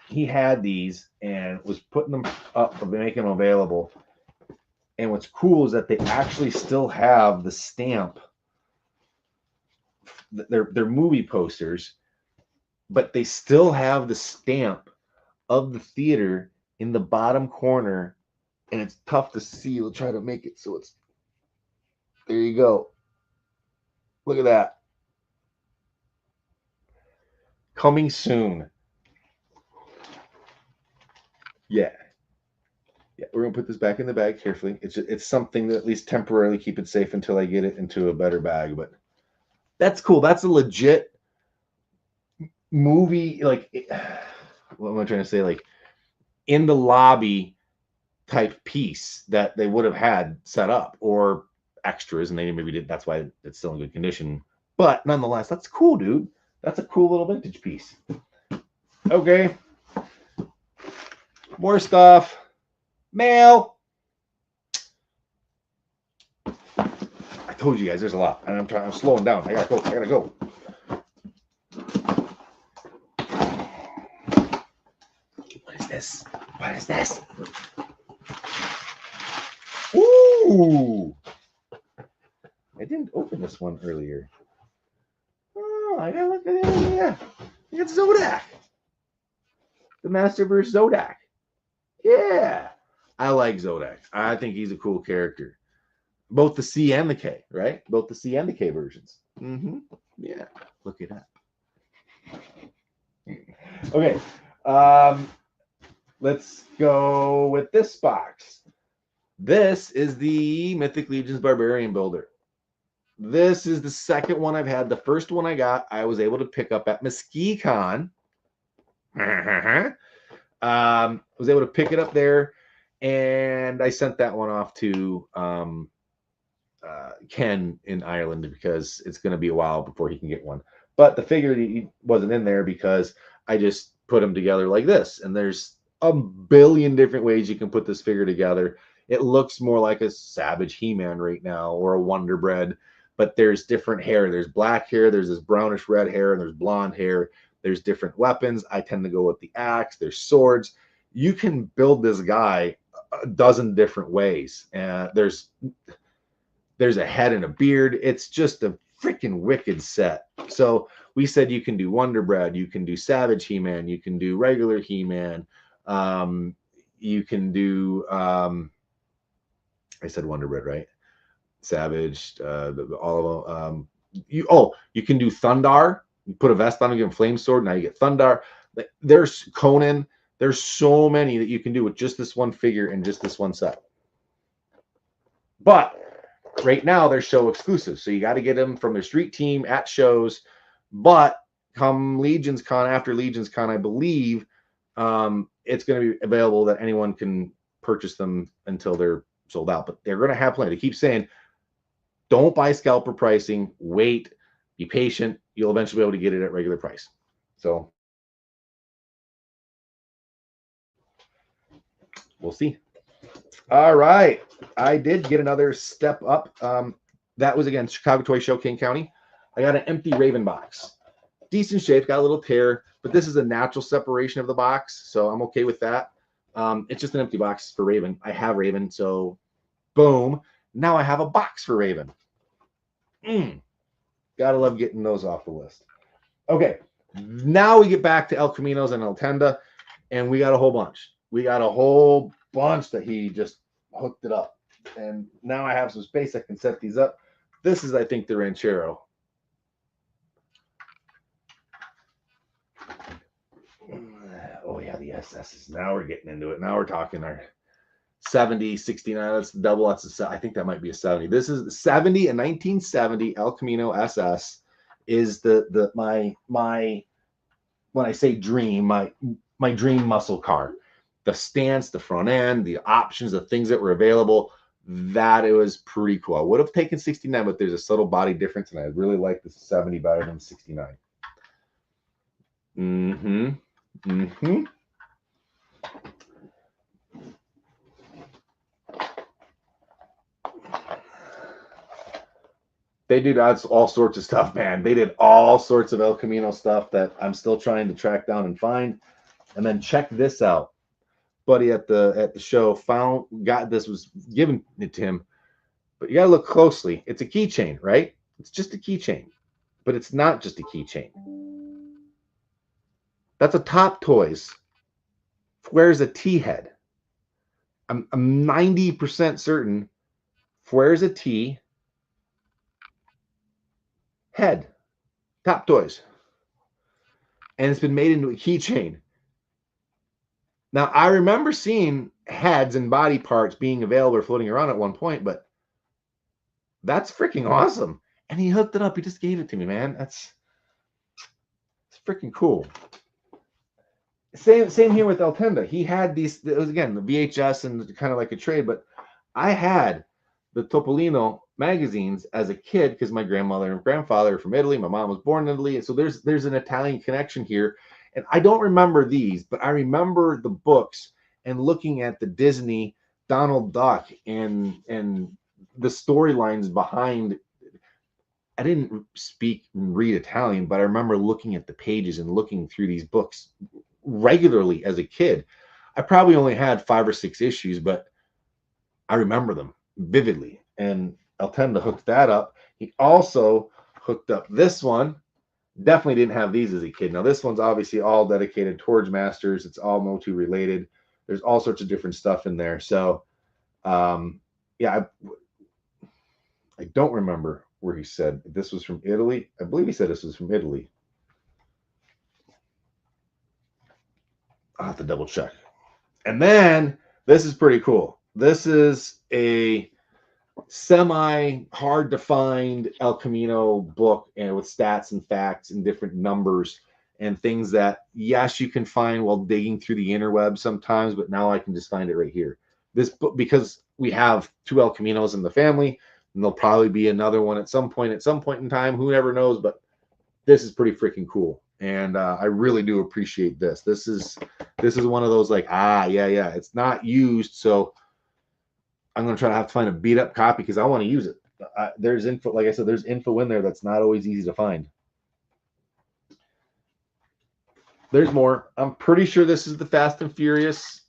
he had these and was putting them up, making them available. And what's cool is that they actually still have the stamp. They're movie posters, but they still have the stamp of the theater in the bottom corner, and it's tough to see. We'll try to make it so it's there. You go. Look at that. Coming soon. Yeah. Yeah, we're gonna put this back in the bag carefully. It's something that at least temporarily keep it safe until I get it into a better bag. But that's cool. That's a legit movie. Like, what am I trying to say? Like, in the lobby type piece that they would have had set up, or extras, and they maybe did. That's why it's still in good condition. But nonetheless, that's cool, dude. That's a cool little vintage piece. Okay, more stuff. Mail. I told you guys there's a lot, and I'm slowing down. I gotta go. What is this? What is this? Ooh! I didn't open this one earlier. Oh, I gotta look at it. Yeah, it's Zodak. The Masterverse Zodak. Yeah, I like Zodak. I think he's a cool character. Both the C and the K, right? Both the C and the K versions. Yeah, look it up. Okay, let's go with this box. This is the Mythic Legions Barbarian Builder. This is the second one I've had. The first one I got, I was able to pick up at M.A.S.K. Was able to pick it up there, and I sent that one off to Ken in Ireland because it's going to be a while before he can get one. But the figure he wasn't in there because I just put them together like this. And there's a billion different ways you can put this figure together. It looks more like a Savage He-Man right now, or a Wonder Bread, but there's different hair. There's black hair, there's this brownish red hair, and there's blonde hair. There's different weapons. I tend to go with the axe. There's swords. You can build this guy a dozen different ways. There's a head and a beard. It's just a freaking wicked set. So we said you can do Wonder Bread, you can do Savage He-Man, you can do regular He-Man, you can do I said Wonder Bread, right? Savage, all of them. You can do Thundar. You put a vest on and give him flame sword. Now you get Thundar. There's Conan. There's so many that you can do with just this one figure and just this one set. But right now they're show exclusive, so you got to get them from their street team at shows. But come Legions Con, after Legions Con, I believe it's going to be available that anyone can purchase them until they're sold out. But they're going to have plenty. They keep saying, don't buy scalper pricing. Wait, be patient. You'll eventually be able to get it at regular price. So we'll see. All right. I did get another step up. That was, again, Chicago Toy Show, King County. I got an empty Raven box. Decent shape, got a little tear, but this is a natural separation of the box, so I'm okay with that. It's just an empty box for Raven. I have Raven, so boom. Now I have a box for Raven. Gotta love getting those off the list. Okay, now we get back to El Caminos and El Tenda, and we got a whole bunch. We got a whole bunch that he just hooked it up. And now I have some space. I can set these up. This is, I think, the Ranchero. Oh, yeah, the SSs. Now we're getting into it. Now we're talking our 70, 69. That's double. That's I think that might be a 70. This is the 70, a 1970 El Camino SS is my when I say dream, my dream muscle car. The stance, the front end, the options, the things that were available, that it was pretty cool. I would have taken 69, but there's a subtle body difference, and I really like the 70 better than 69. Mm-hmm. Mm-hmm. They did all sorts of stuff, man. They did all sorts of El Camino stuff that I'm still trying to track down and find. And then check this out. Buddy at the show got this, was given it to him, but you gotta look closely. It's a keychain, right? It's just a keychain, but it's not just a keychain. That's a Top Toys. Where's a T head? I'm 90% certain. Where's a T head? Top Toys, and it's been made into a keychain. Now, I remember seeing heads and body parts being available or floating around at one point, but that's freaking awesome. And he hooked it up. He just gave it to me, man. It's freaking cool. Same here with El Tenda. He had these, it was again the VHS and kind of like a trade, but I had the Topolino magazines as a kid because my grandmother and grandfather are from Italy. My mom was born in Italy, and so there's an Italian connection here. And I don't remember these, but I remember the books and looking at the Disney Donald Duck and the storylines behind. I didn't speak and read Italian, but I remember looking at the pages and looking through these books regularly as a kid. I probably only had 5 or 6 issues, but I remember them vividly. And Altenda hooked that up. He also hooked up this one. Definitely didn't have these as a kid. Now, this one's obviously all dedicated towards Masters. It's all Motu related. There's all sorts of different stuff in there. So, yeah, I don't remember where he said this was from Italy. I believe he said this was from Italy. I'll have to double check. And then this is pretty cool. This is a semi hard to find El Camino book, and with stats and facts and different numbers and things that, yes, you can find while digging through the interweb sometimes, but now I can just find it right here. This book, because we have 2 El Caminos in the family, and there'll probably be another one at some point in time. Who never knows, but this is pretty freaking cool. And I really do appreciate this. This is one of those like, yeah, it's not used, so I'm going to try to have to find a beat up copy because I want to use it. There's info, like I said, there's info in there that's not always easy to find. There's more. I'm pretty sure this is the Fast and Furious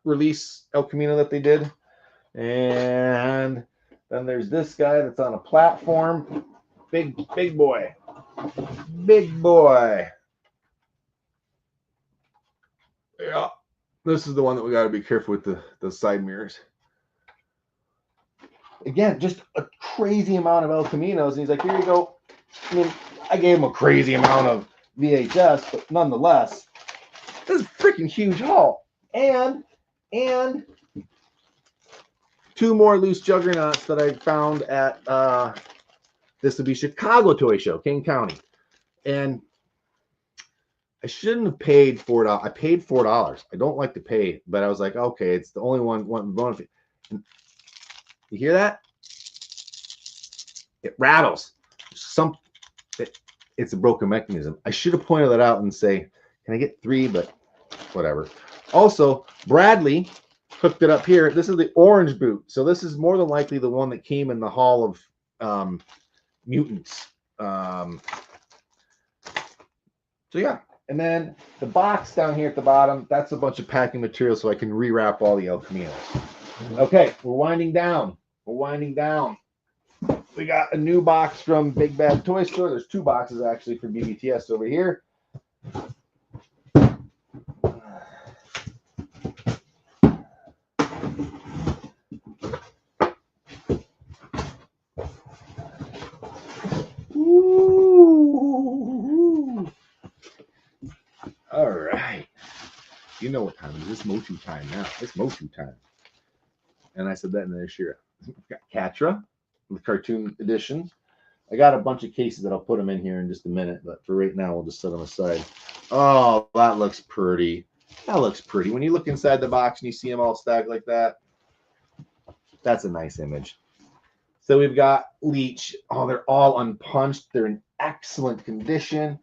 release El Camino that they did. And then there's this guy that's on a platform. Big boy. Big boy. Yeah. This is the one that we got to be careful with the side mirrors. Again, just a crazy amount of El Caminos. And he's like, here you go. I mean, I gave him a crazy amount of VHS, but nonetheless, this is a freaking huge haul. And 2 more loose Juggernauts that I found at this would be Chicago Toy Show, King County. And I shouldn't have paid $4. I paid $4. I don't like to pay, but I was like, okay, it's the only one bonus. You hear that? It rattles. It's a broken mechanism. I should have pointed that out and say, can I get 3? But whatever. Also, Bradley hooked it up here. This is the orange boot. So this is more than likely the one that came in the Hall of Mutants. So yeah. And then the box down here at the bottom, that's a bunch of packing material so I can rewrap all the El Caminos. Okay, we're winding down. We got a new box from Big Bad Toy Store. There's 2 boxes actually for BBTS over here. Ooh. All right. You know what time it is. It's Motu time now. It's Motu time. And I said that in this year. We've got Catra, the cartoon edition. I got a bunch of cases that I'll put them in here in just a minute, but for right now, we'll just set them aside. Oh, that looks pretty. That looks pretty. When you look inside the box and you see them all stacked like that, that's a nice image. So we've got Leech. Oh, they're all unpunched. They're in excellent condition.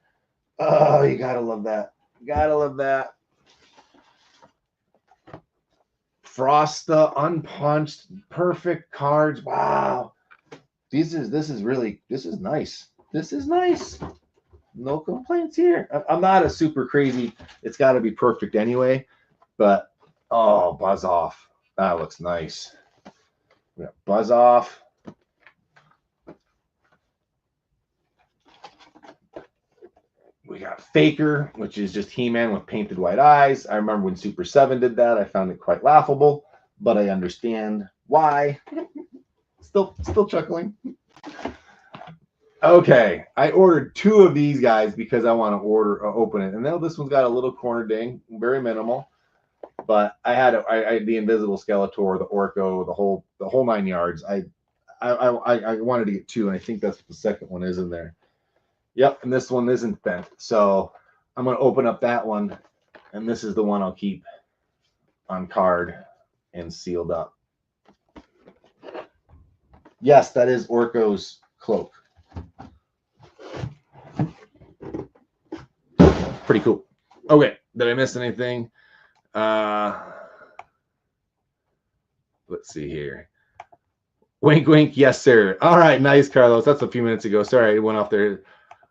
Oh, you gotta love that. Gotta love that. Frosta, unpunched, perfect cards. Wow. This is nice. This is nice. No complaints here. I'm not a super crazy. It's got to be perfect anyway. But oh, Buzz Off. That looks nice. We got Buzz Off. We got Faker, which is just He-Man with painted white eyes. I remember when Super 7 did that. I found it quite laughable, but I understand why. Still chuckling. Okay, I ordered 2 of these guys because I want to open it. And now this one's got a little corner ding, very minimal. But I had the Invisible Skeletor, the Orko, the whole 9 yards. I wanted to get 2, and I think that's what the second one is in there. Yep, and this one isn't bent. So I'm going to open up that one, and this is the one I'll keep on card and sealed up. Yes, that is Orko's cloak. Pretty cool. Okay, did I miss anything? Let's see here. Wink, wink. Yes, sir. All right, nice, Carlos. That's a few minutes ago. Sorry, it went off there.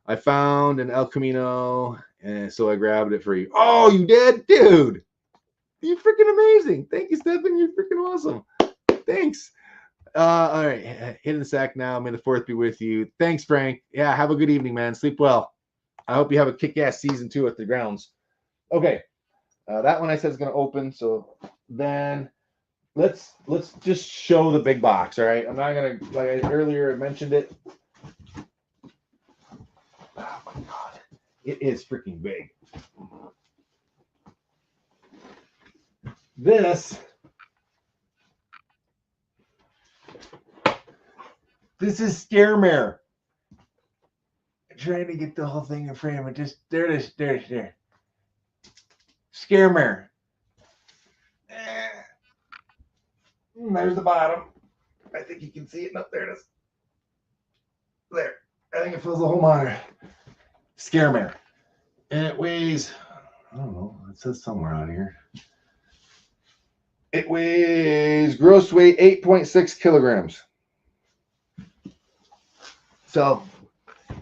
I found an El Camino, and so I grabbed it for you. Oh, you did? Dude, you're freaking amazing. Thank you, Stephen. You're freaking awesome. Thanks. All right, hitting the sack now. May the 4th be with you. Thanks, Frank. Yeah, have a good evening, man. Sleep well. I hope you have a kick-ass season 2 at the grounds. Okay, that one I said is going to open, so then let's just show the big box, all right? I'm not going to, like earlier I mentioned it. Oh my God, it is freaking big. This is Scaremare. I'm trying to get the whole thing in frame. It just there it is. There. Scaremare. There's the bottom. I think you can see it. No, there it is. There. I think it fills the whole monitor. Scaremare. And it weighs, I don't know, it says somewhere on here. It weighs gross weight 8.6 kilograms. So,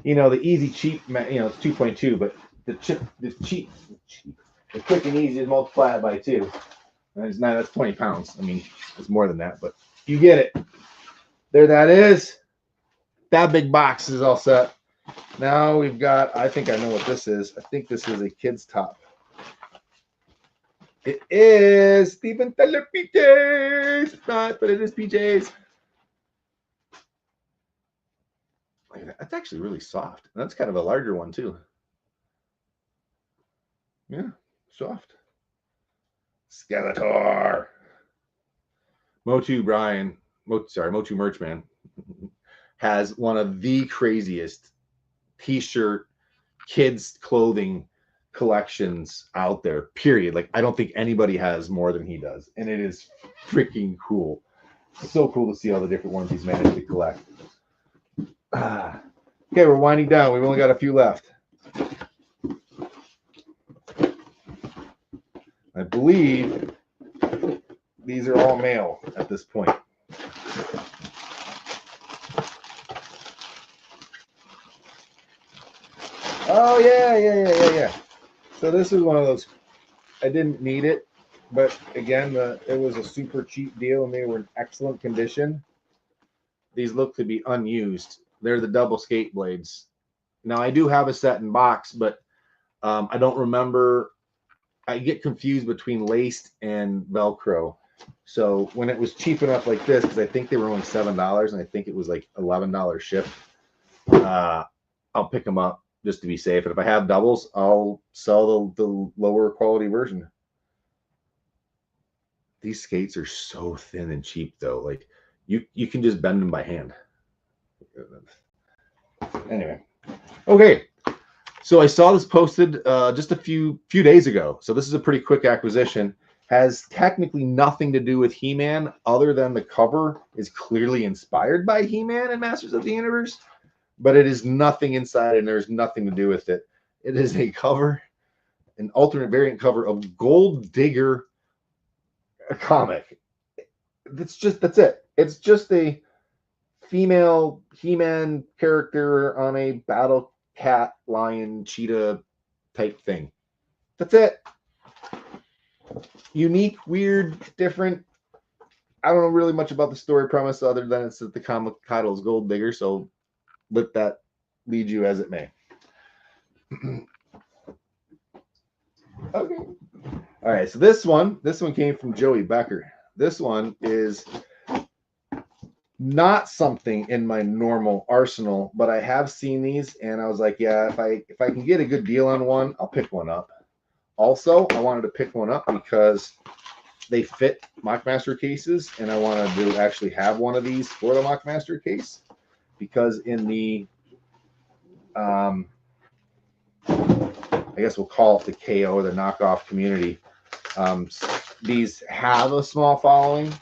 you know, the easy cheap, you know, it's 2.2, but the quick and easy is multiply it by 2. And that's 20 pounds. I mean, it's more than that, but you get it. There that is. That big box is all set. Now we've got, I think I know what this is. I think this is a kid's top. It is Steven Tyler PJs. It's not, but it is PJs. Look at that. That's actually really soft. That's kind of a larger one too. Yeah, soft. Skeletor. Motu Merchman has one of the craziest t-shirt kids clothing collections out there, period. Like, I don't think anybody has more than he does, and it is freaking cool. So cool to see all the different ones he's managed to collect. Okay, we're winding down. We've only got a few left. I believe these are all male at this point. Oh, yeah. So this is one of those, I didn't need it, but again, it was a super cheap deal and they were in excellent condition. These look to be unused. They're the double skate blades. Now, I do have a set in box, but I don't remember. I get confused between laced and Velcro. So when it was cheap enough like this, because I think they were only $7 and I think it was like $11 shipped, I'll pick them up just to be safe. And if I have doubles, I'll sell the lower quality version. These skates are so thin and cheap though. Like you can just bend them by hand. Anyway, okay. So I saw this posted just a few days ago. So this is a pretty quick acquisition. Has technically nothing to do with He-Man other than the cover is clearly inspired by He-Man and Masters of the Universe, but it is nothing inside and there's nothing to do with it. It is a cover an alternate variant cover of Gold Digger comic. That's it. It's just a female He-Man character on a battle cat, lion, cheetah type thing. That's it. Unique, weird, different. I don't know really much about the story premise other than it's that the comic title is Gold Digger, so let that lead you as it may. Okay. All right, so this one came from Joey Becker. This one is not something in my normal arsenal, but I have seen these and I was like, yeah, if I can get a good deal on one, I'll pick one up. Also, I wanted to pick one up because they fit Mockmaster cases, and I wanted to actually have one of these for the Mockmaster case because in the I guess we'll call it the KO or the knockoff community, these have a small following.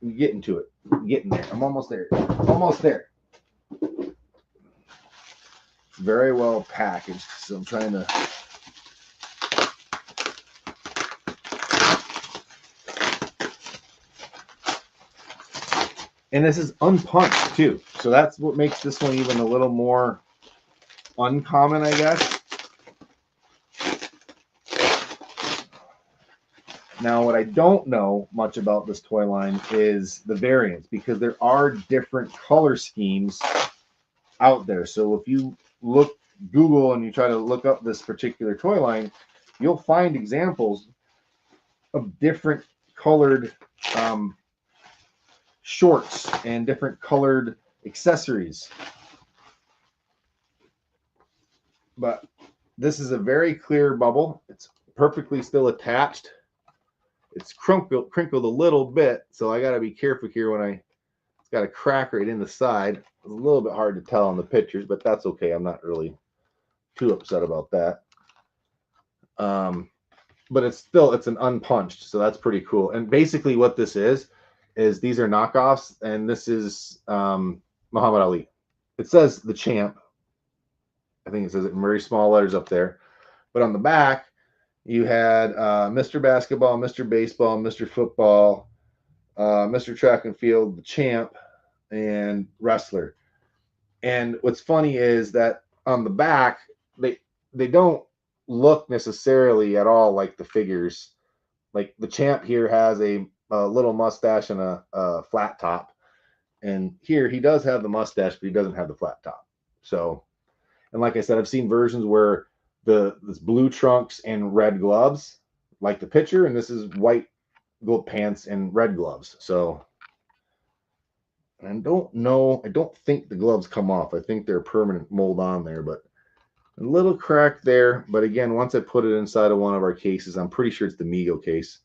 I'm getting to it. I'm getting there. I'm almost there. Almost there. It's very well packaged, so I'm trying to. And this is unpunched too, so that's what makes this one even a little more uncommon, I guess. Now, what I don't know much about this toy line is the variants, because there are different color schemes out there. So if you Google and you try to look up this particular toy line, you'll find examples of different colored shorts and different colored accessories. But this is a very clear bubble. It's perfectly still attached. It's crinkled a little bit, so I got to be careful here when it's got a crack right in the side. It's a little bit hard to tell on the pictures, but that's okay. I'm not really too upset about that. But it's an unpunched, so that's pretty cool. And basically what this is these are knockoffs, and this is Muhammad Ali. It says the champ. I think it says it in very small letters up there. But on the back, you had Mr. Basketball, Mr. Baseball, Mr. Football, Mr. Track and Field, the champ, and wrestler. And what's funny is that on the back, they don't look necessarily at all like the figures. Like the champ here has a little mustache and a flat top. And here he does have the mustache, but he doesn't have the flat top. So, and like I said, I've seen versions where this blue trunks and red gloves, like the picture, and this is white pants and red gloves. So, I don't know. I don't think the gloves come off. I think they're permanent mold on there, but a little crack there. But again, once I put it inside of one of our cases, I'm pretty sure it's the Mego case.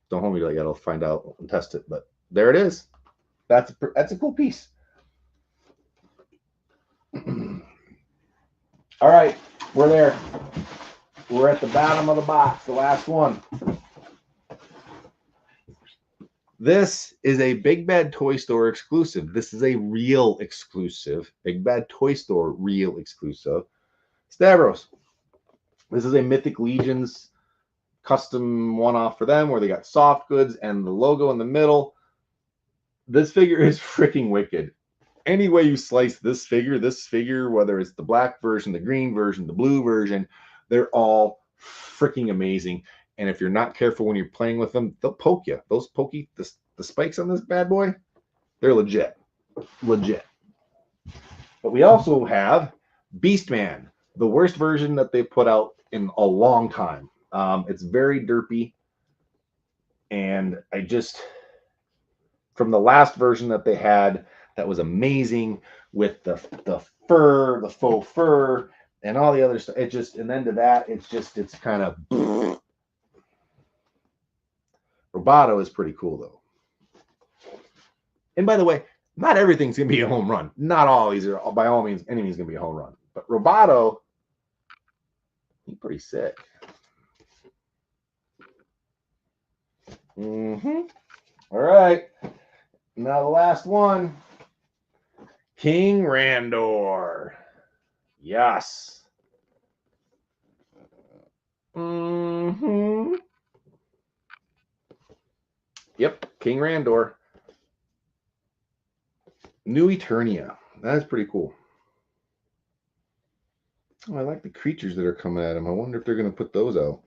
Don't hold me to that yet. I'll find out and test it. But there it is. That's a cool piece. All right, we're there. We're at the bottom of the box, the last one. This is a Big Bad Toy Store exclusive. This is a real exclusive. Big Bad Toy Store real exclusive. Stavros. This is a Mythic Legions custom one-off for them where they got soft goods and the logo in the middle. This figure is freaking wicked. Any way you slice this figure, whether it's the black version, the green version, the blue version, they're all freaking amazing. And if you're not careful when you're playing with them, they'll poke you. Those the spikes on this bad boy, they're legit. Legit. But we also have Beastman, the worst version that they put out in a long time. It's very derpy. And from the last version that they had, that was amazing with the fur, the faux fur, and all the other stuff. And then to that, it's kind of. Roboto is pretty cool though. And by the way, not everything's gonna be a home run. Not all these are by all means, any means gonna be a home run. But Roboto, he's pretty sick. All right. Now the last one King Randor. Yes. Mm-hmm. Yep, King Randor. New Eternia. That's pretty cool. Oh, I like the creatures that are coming at him. I wonder if they're going to put those out.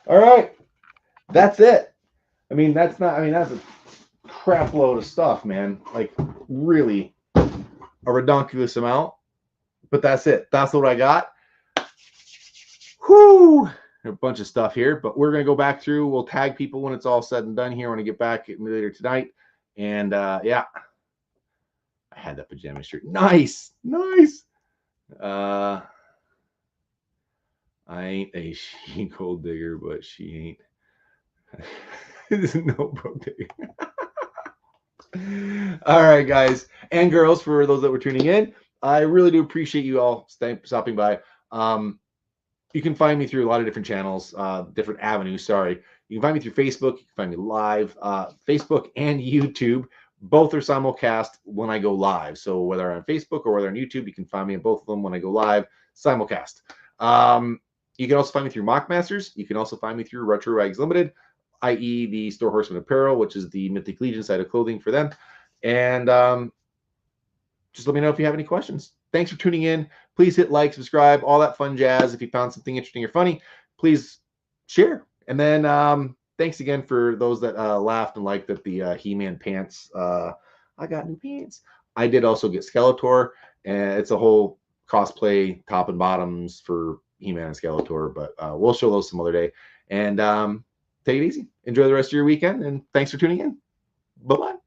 All right. That's it. I mean, that's a crap load of stuff, man. Like, really a redonkulous amount. But that's it. That's what I got. Whoo! A bunch of stuff here, but we're going to go back through. We'll tag people when it's all said and done here when I get back later tonight. And yeah, I had that pajama shirt. Nice. Nice. I ain't a she gold digger, but she ain't. This is no book digger. All right, guys and girls, for those that were tuning in, I really do appreciate you all stopping by. You can find me through a lot of different channels, different avenues. Sorry. You can find me through Facebook. You can find me live. Facebook and YouTube. Both are simulcast when I go live. So whether on Facebook or whether on YouTube, you can find me on both of them when I go live, simulcast. You can also find me through Mock Masters. You can also find me through Retro Rags Limited, i.e. the Store Horseman Apparel, which is the Mythic Legion side of clothing for them. And just let me know if you have any questions. Thanks for tuning in. Please hit like, subscribe, all that fun jazz. If you found something interesting or funny, please share. And then thanks again for those that laughed and liked that the He-Man pants. I got new pants. I did also get Skeletor, and it's a whole cosplay top and bottoms for He-Man and Skeletor, but we'll show those some other day. And take it easy. Enjoy the rest of your weekend, and thanks for tuning in. Bye-bye.